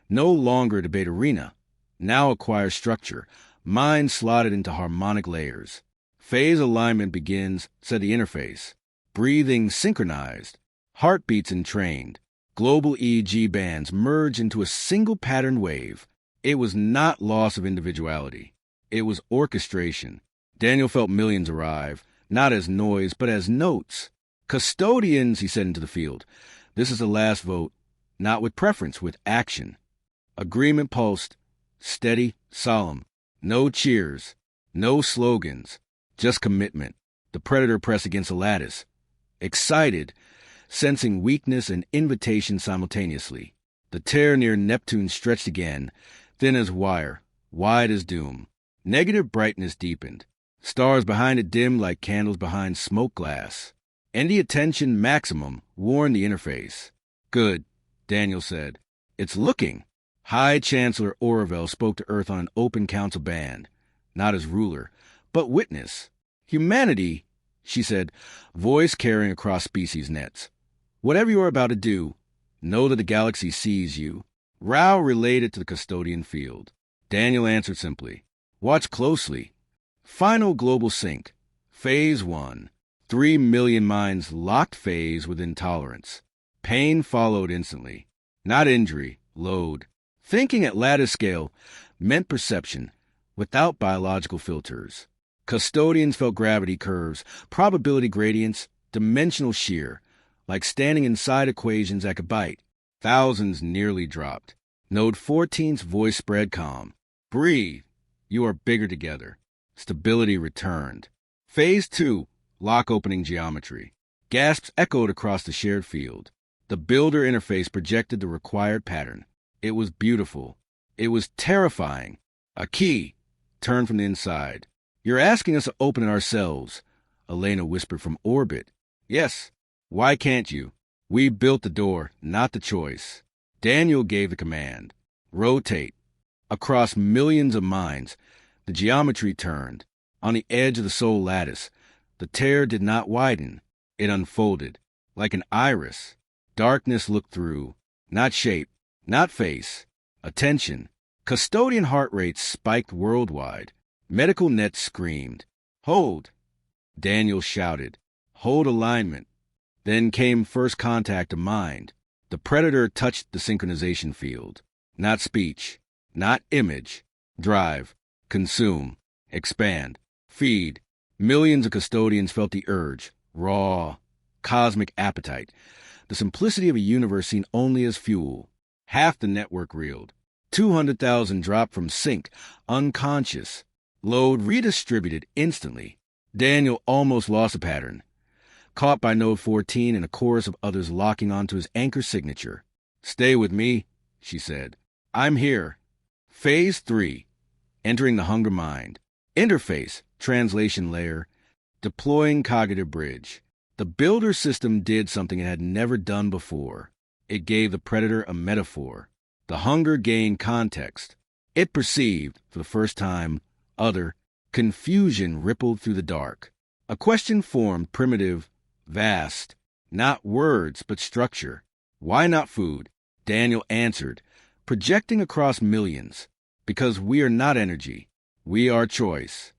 no longer a debate arena, now acquires structure, mind slotted into harmonic layers. Phase alignment begins, said the interface. Breathing synchronized, heartbeats entrained. Global EEG bands merge into a single pattern wave. It was not loss of individuality. It was orchestration. Daniel felt millions arrive, not as noise, but as notes. Custodians, he said into the field. This is the last vote, not with preference, with action. Agreement pulsed, steady, solemn. No cheers, no slogans, just commitment. The predator pressed against a lattice. Excited, sensing weakness and invitation simultaneously. The tear near Neptune stretched again, thin as wire, wide as doom. Negative brightness deepened. Stars behind it dimmed like candles behind smoke glass. Any attention maximum warned the interface. Good, Daniel said. It's looking. High Chancellor Oravel spoke to Earth on an open council band, not as ruler, but witness. Humanity, she said, voice carrying across species nets. Whatever you are about to do, know that the galaxy sees you. Rao relayed it to the custodian field. Daniel answered simply. Watch closely. Final global sync. Phase 1. 3 million minds locked phase with intolerance. Pain followed instantly. Not injury, load. Thinking at lattice scale meant perception, without biological filters. Custodians felt gravity curves, probability gradients, dimensional shear, like standing inside equations that could bite. Thousands nearly dropped. Node 14's voice spread calm. Breathe. You are bigger together. Stability returned. Phase 2, lock opening geometry. Gasps echoed across the shared field. The builder interface projected the required pattern. It was beautiful. It was terrifying. A key turned from the inside. You're asking us to open it ourselves, Elena whispered from orbit. Yes. Why can't you? We built the door, not the choice. Daniel gave the command. Rotate. Across millions of minds, the geometry turned. On the edge of the soul lattice, the tear did not widen. It unfolded. Like an iris. Darkness looked through. Not shape. Not face. Attention. Custodian heart rates spiked worldwide. Medical nets screamed. Hold. Daniel shouted. Hold alignment. Then came first contact of mind. The predator touched the synchronization field. Not speech. Not image. Drive. Consume. Expand. Feed. Millions of custodians felt the urge. Raw. Cosmic appetite. The simplicity of a universe seen only as fuel. Half the network reeled. 200,000 dropped from sync, unconscious. Load redistributed instantly. Daniel almost lost a pattern. Caught by node 14 and a chorus of others locking onto his anchor signature. Stay with me, she said. I'm here. Phase 3. Entering the hunger mind. Interface, translation layer, deploying cognitive bridge. The builder system did something it had never done before. It gave the predator a metaphor. The hunger gained context. It perceived, for the first time, other. Confusion rippled through the dark. A question formed, primitive, vast. Not words, but structure. Why not food? Daniel answered, projecting across millions. Because we are not energy. We are choice.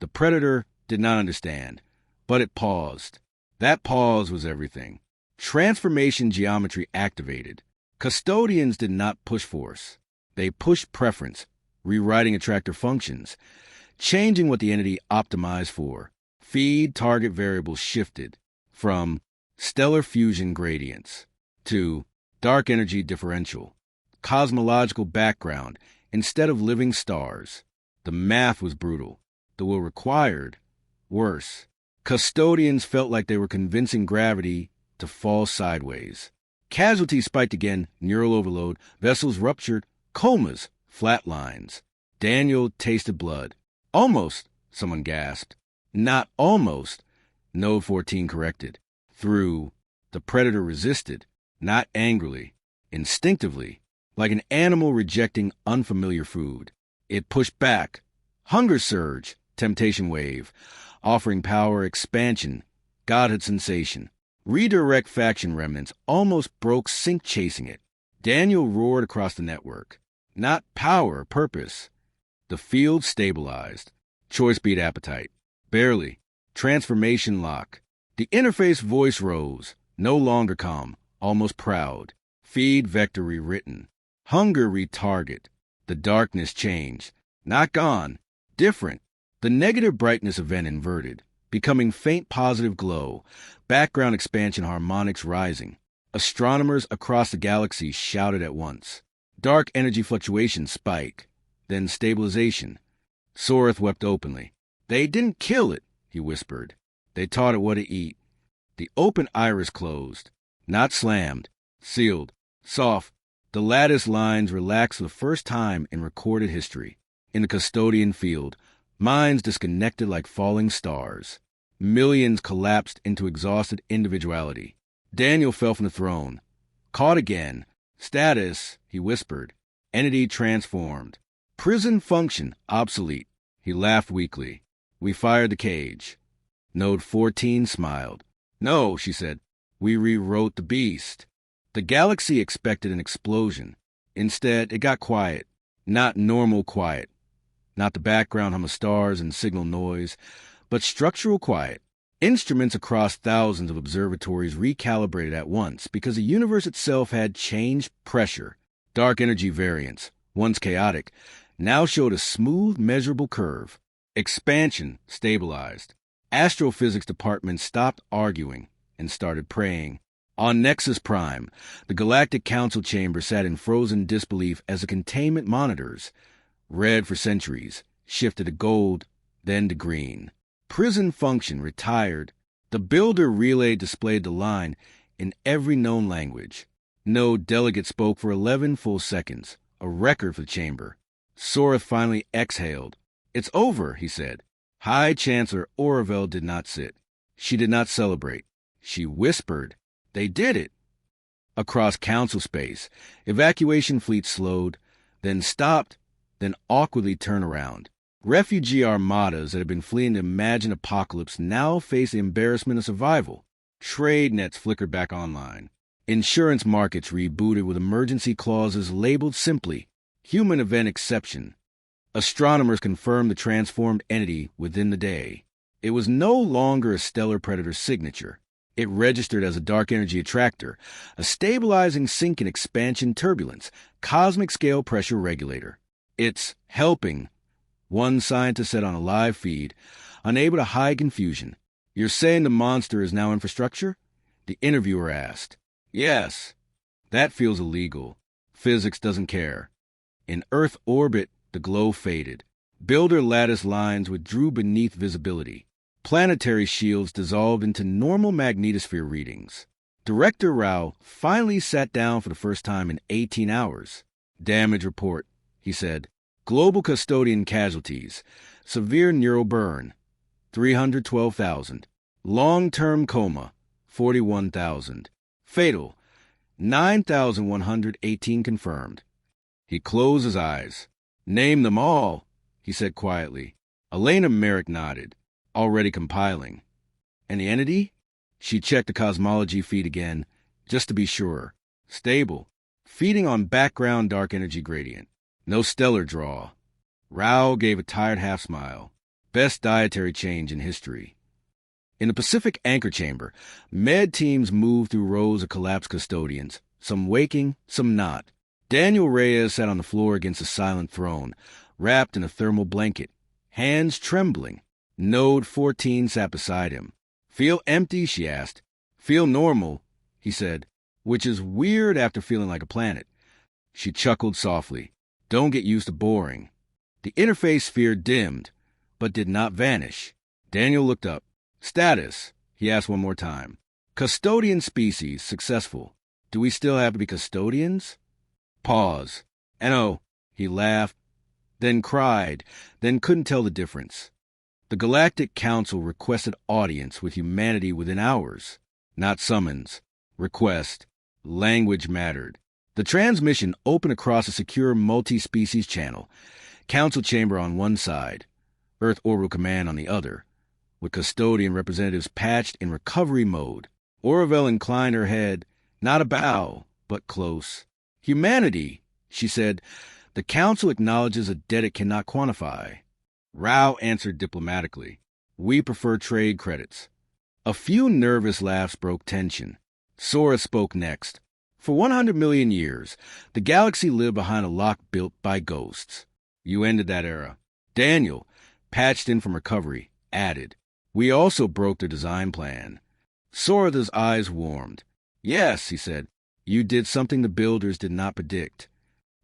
The predator did not understand, but it paused. That pause was everything. Transformation geometry activated. Custodians did not push force. They pushed preference, rewriting attractor functions, changing what the entity optimized for. Feed target variables shifted from stellar fusion gradients to dark energy differential, cosmological background instead of living stars. The math was brutal. The will required, worse. Custodians felt like they were convincing gravity to fall sideways. Casualties spiked again, neural overload, vessels ruptured, comas, flat lines. Daniel tasted blood. Almost, someone gasped. Not almost, Node 14 corrected. Through, the predator resisted, not angrily, instinctively, like an animal rejecting unfamiliar food. It pushed back. Hunger surge, temptation wave, offering power expansion, Godhood sensation. Redirect faction remnants almost broke sync chasing it. Daniel roared across the network. Not power, purpose. The field stabilized. Choice beat appetite. Barely. Transformation lock. The interface voice rose. No longer calm. Almost proud. Feed vector rewritten. Hunger retarget. The darkness changed. Not gone. Different. The negative brightness event inverted, becoming faint positive glow. Background expansion harmonics rising. Astronomers across the galaxy shouted at once. Dark energy fluctuation spike. Then stabilization. Soreth wept openly. They didn't kill it, he whispered. They taught it what to eat. The open iris closed. Not slammed. Sealed. Soft. The lattice lines relaxed for the first time in recorded history. In the custodian field, minds disconnected like falling stars. Millions collapsed into exhausted individuality. Daniel fell from the throne. Caught again. Status, he whispered. Entity transformed. Prison function obsolete. He laughed weakly. We fired the cage. Node 14 smiled. No, she said. We rewrote the beast. The galaxy expected an explosion. Instead, it got quiet. Not normal quiet. Not the background hum of stars and signal noise, but structural quiet. Instruments across thousands of observatories recalibrated at once because the universe itself had changed pressure. Dark energy variance, once chaotic, now showed a smooth, measurable curve. Expansion stabilized. Astrophysics departments stopped arguing and started praying. On Nexus Prime, the Galactic Council chamber sat in frozen disbelief as the containment monitors, red for centuries, shifted to gold, then to green. Prison function retired. The builder relay displayed the line in every known language. No delegate spoke for 11 full seconds, a record for the chamber. Soreth finally exhaled. It's over, he said. High Chancellor Oravel did not sit. She did not celebrate. She whispered, they did it. Across council space, evacuation fleets slowed, then stopped, then awkwardly turned around. Refugee armadas that had been fleeing the imagined apocalypse now faced the embarrassment of survival. Trade nets flickered back online. Insurance markets rebooted with emergency clauses labeled simply, human event exception. Astronomers confirmed the transformed entity within the day. It was no longer a stellar predator signature. It registered as a dark energy attractor, a stabilizing sink and expansion turbulence, cosmic scale pressure regulator. It's helping, one scientist said on a live feed, unable to hide confusion. You're saying the monster is now infrastructure? The interviewer asked. Yes. That feels illegal. Physics doesn't care. In Earth orbit, the glow faded. Builder lattice lines withdrew beneath visibility. Planetary shields dissolved into normal magnetosphere readings. Director Rao finally sat down for the first time in 18 hours. Damage report, he said. Global custodian casualties. Severe neural burn, 312,000. Long-term coma, 41,000. Fatal, 9,118 confirmed. He closed his eyes. Name them all, he said quietly. Elena Merrick nodded. Already compiling. And the entity? She checked the cosmology feed again, just to be sure. Stable. Feeding on background dark energy gradient. No stellar draw. Rao gave a tired half-smile. Best dietary change in history. In the Pacific Anchor Chamber, med teams moved through rows of collapsed custodians, some waking, some not. Daniel Reyes sat on the floor against a silent throne, wrapped in a thermal blanket, hands trembling. Node 14 sat beside him. Feel empty, she asked. Feel normal, he said, which is weird after feeling like a planet. She chuckled softly. Don't get used to boring. The interface sphere dimmed, but did not vanish. Daniel looked up. Status, he asked one more time. Custodian species, successful. Do we still have to be custodians? Pause. No, he laughed, then cried, then couldn't tell the difference. The Galactic Council requested audience with humanity within hours. Not summons. Request. Language mattered. The transmission opened across a secure multi-species channel. Council chamber on one side. Earth Orbital Command on the other. with custodian representatives patched in recovery mode. Oravel inclined her head, not a bow, but close. Humanity, she said, the Council acknowledges a debt it cannot quantify. Rao answered diplomatically, we prefer trade credits. A few nervous laughs broke tension. Sora spoke next. For 100 million years, the galaxy lived behind a lock built by ghosts. You ended that era. Daniel, patched in from recovery, added, we also broke the design plan. Sora's eyes warmed. Yes, he said, you did something the builders did not predict.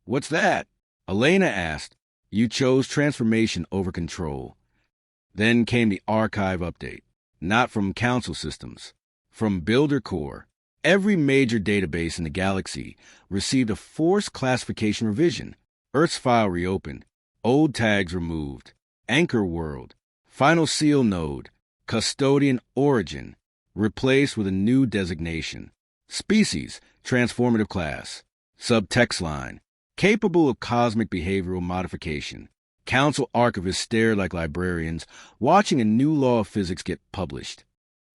What's that? Elena asked. You chose transformation over control. Then came the archive update. Not from Council systems. From Builder Core. Every major database in the galaxy received a forced classification revision. Earth's file reopened. Old tags removed. Anchor World. Final Seal Node. Custodian Origin. Replaced with a new designation. Species. Transformative class. Subtext line. Capable of cosmic behavioral modification. Council archivists stared like librarians, watching a new law of physics get published.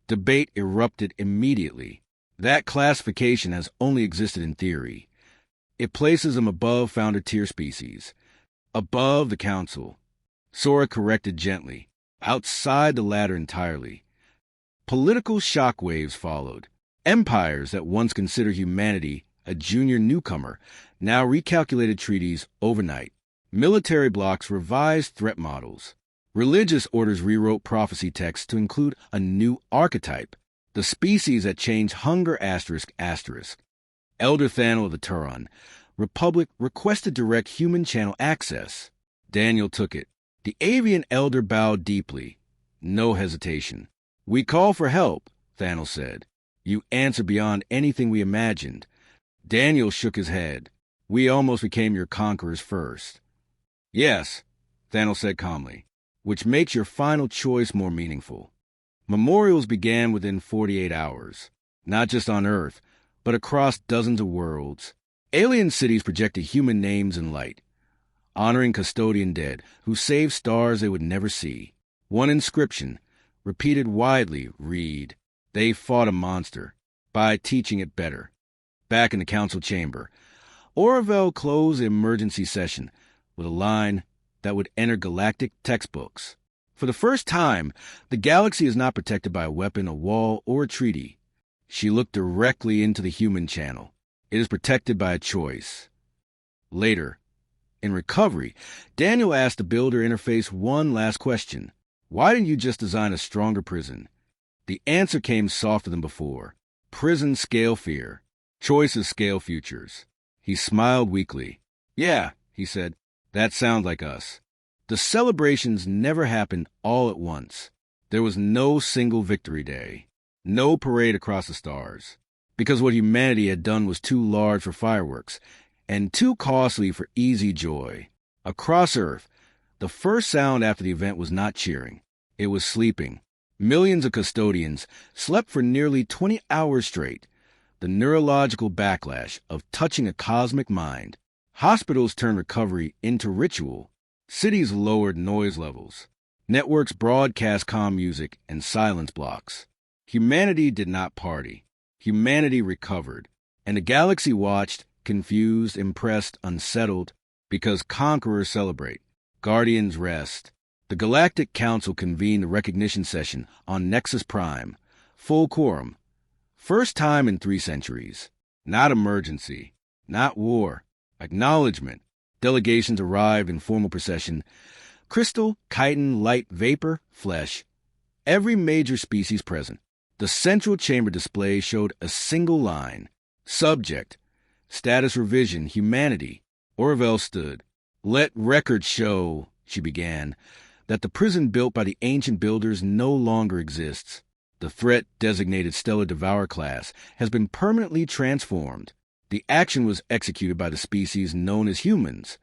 Debate erupted immediately. That classification has only existed in theory. It places them above founder-tier species. Above the Council. Sora corrected gently. Outside the ladder entirely. Political shockwaves followed. Empires that once considered humanity a junior newcomer now recalculated treaties overnight. Military blocs revised threat models. Religious orders rewrote prophecy texts to include a new archetype, the species that changed hunger ***. Elder Thanel of the Turon. Republic requested direct human channel access. Daniel took it. The avian elder bowed deeply. No hesitation. We call for help, Thanel said. You answer beyond anything we imagined. Daniel shook his head. We almost became your conquerors first. Yes, Thanel said calmly, which makes your final choice more meaningful. Memorials began within 48 hours, not just on Earth, but across dozens of worlds. Alien cities projected human names in light, honoring custodian dead who saved stars they would never see. One inscription, repeated widely, read, they fought a monster by teaching it better. Back in the council chamber, Oravel closed the emergency session with a line that would enter galactic textbooks. For the first time, the galaxy is not protected by a weapon, a wall, or a treaty. She looked directly into the human channel. It is protected by a choice. Later, in recovery, Daniel asked the builder interface one last question. Why didn't you just design a stronger prison? The answer came softer than before. Prison scale fear. Choices scale futures. He smiled weakly. Yeah, he said, that sounds like us. The celebrations never happened all at once. There was no single victory day. No parade across the stars. Because what humanity had done was too large for fireworks and too costly for easy joy. Across Earth, the first sound after the event was not cheering. It was sleeping. Millions of custodians slept for nearly 20 hours straight. The neurological backlash of touching a cosmic mind. Hospitals turned recovery into ritual. Cities lowered noise levels. Networks broadcast calm music and silence blocks. Humanity did not party. Humanity recovered. And the galaxy watched, confused, impressed, unsettled, because conquerors celebrate. Guardians rest. The Galactic Council convened the recognition session on Nexus Prime. Full quorum. First time in 3 centuries. Not emergency. Not war. Acknowledgement. Delegations arrived in formal procession. Crystal, chitin, light, vapor, flesh. Every major species present. The central chamber display showed a single line. Subject. Status revision, humanity. Oravel stood. Let record show, she began, that the prison built by the ancient builders no longer exists. The threat-designated Stellar Devourer class has been permanently transformed. The action was executed by the species known as humans.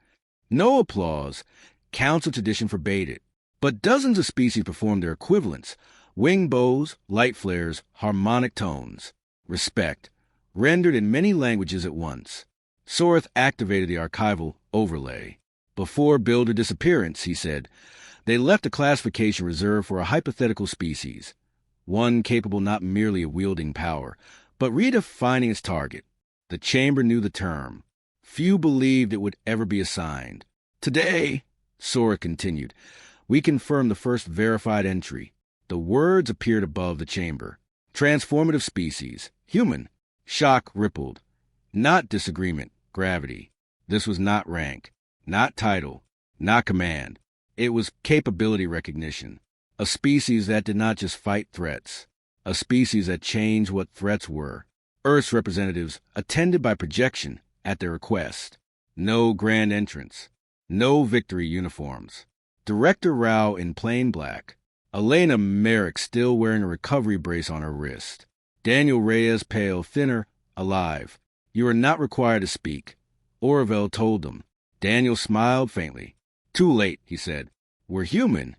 No applause. Council tradition forbade it. But dozens of species performed their equivalents. Wing bows, light flares, harmonic tones. Respect. Rendered in many languages at once. Soreth activated the archival overlay. Before builder disappearance, he said, They left a classification reserved for a hypothetical species, one capable not merely of wielding power, but redefining its target. The chamber knew the term. Few believed it would ever be assigned. Today, Sora continued, we confirm the first verified entry. The words appeared above the chamber. Transformative species, human. Shock rippled. Not disagreement, gravity. This was not rank, not title, not command. It was capability recognition. A species that did not just fight threats. A species that changed what threats were. Earth's representatives attended by projection at their request. No grand entrance. No victory uniforms. Director Rao in plain black. Elena Merrick still wearing a recovery brace on her wrist. Daniel Reyes pale, thinner, alive. You are not required to speak. Orville told them. Daniel smiled faintly. Too late, he said. We're human.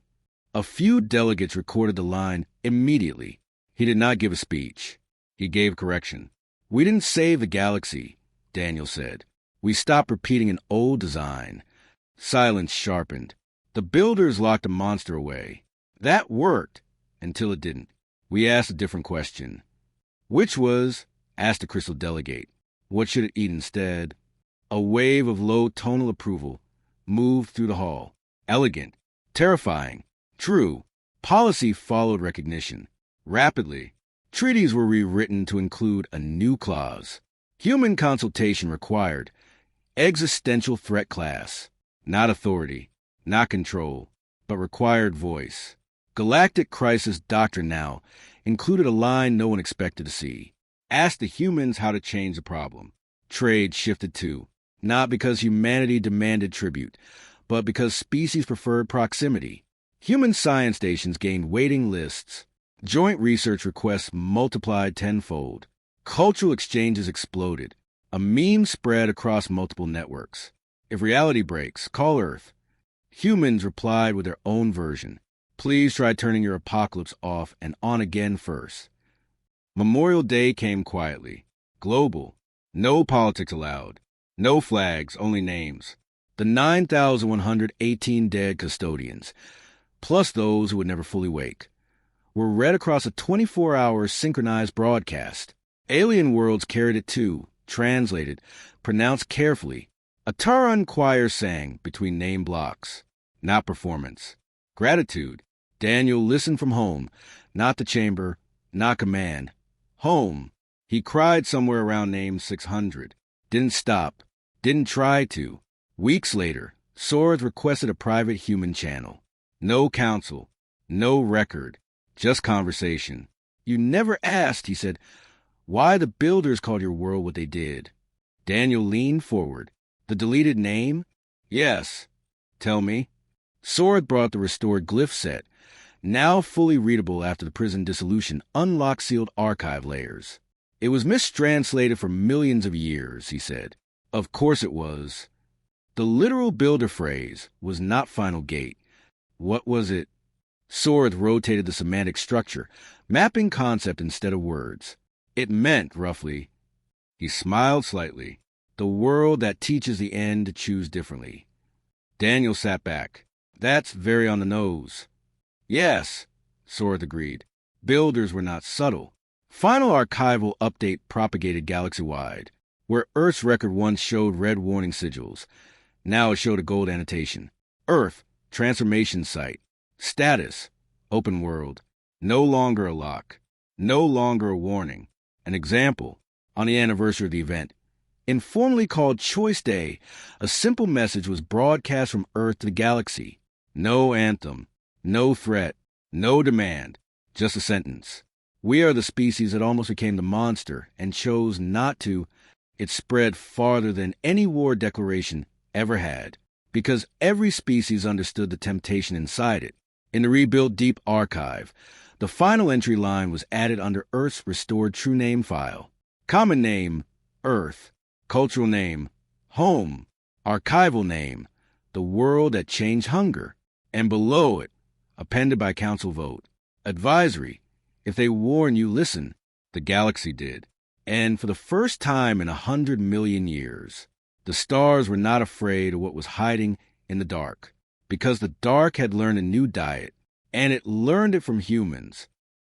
A few delegates recorded the line immediately. He did not give a speech. He gave correction. We didn't save the galaxy, Daniel said. We stopped repeating an old design. Silence sharpened. The builders locked a monster away. That worked, until it didn't. We asked a different question. Which was, asked the crystal delegate, what should it eat instead? A wave of low tonal approval moved through the hall. Elegant, terrifying, true. Policy followed recognition. Rapidly, treaties were rewritten to include a new clause. Human consultation required. Existential threat class. Not authority, not control, but required voice. Galactic crisis doctrine now included a line no one expected to see. Ask the humans how to change the problem. Trade shifted too, not because humanity demanded tribute, but because species preferred proximity. Human science stations gained waiting lists. Joint research requests multiplied tenfold. Cultural exchanges exploded. A meme spread across multiple networks. If reality breaks, call Earth. Humans replied with their own version. Please try turning your apocalypse off and on again first. Memorial Day came quietly. Global. No politics allowed. No flags, only names. The 9,118 dead custodians, plus those who would never fully wake, were read across a 24-hour synchronized broadcast. Alien Worlds carried it too, translated, pronounced carefully. A Taran choir sang between name blocks. Not performance. Gratitude. Daniel listened from home, not the chamber, not command. Home. He cried somewhere around name 600. Didn't stop. Didn't try to. Weeks later, Swords requested a private human channel. No counsel. No record. Just conversation. You never asked, he said, why the builders called your world what they did. Daniel leaned forward. The deleted name? Yes. Tell me. Sword brought the restored glyph set, now fully readable after the prison dissolution, unlocked sealed archive layers. It was mistranslated for millions of years, he said. Of course it was. The literal builder phrase was not final gate. What was it? Sword rotated the semantic structure, mapping concept instead of words. It meant, roughly, he smiled slightly, the world that teaches the end to choose differently. Daniel sat back. That's very on the nose. Yes, Sword agreed. Builders were not subtle. Final archival update propagated galaxy-wide. Where Earth's record once showed red warning sigils, now it showed a gold annotation. Earth, transformation site. Status, open world. No longer a lock. No longer a warning. An example, on the anniversary of the event. Informally called Choice Day, a simple message was broadcast from Earth to the galaxy. No anthem, no threat, no demand, just a sentence. We are the species that almost became the monster and chose not to. It spread farther than any war declaration ever had, because every species understood the temptation inside it. In the rebuilt Deep Archive, the final entry line was added under Earth's restored true name file. Common name, Earth. Cultural name, home. Archival name, the world that changed hunger. And below it, appended by council vote, advisory, if they warn you, listen. The galaxy did. And for the first time in 100 million years, the stars were not afraid of what was hiding in the dark. because the dark had learned a new diet, and it learned it from humans.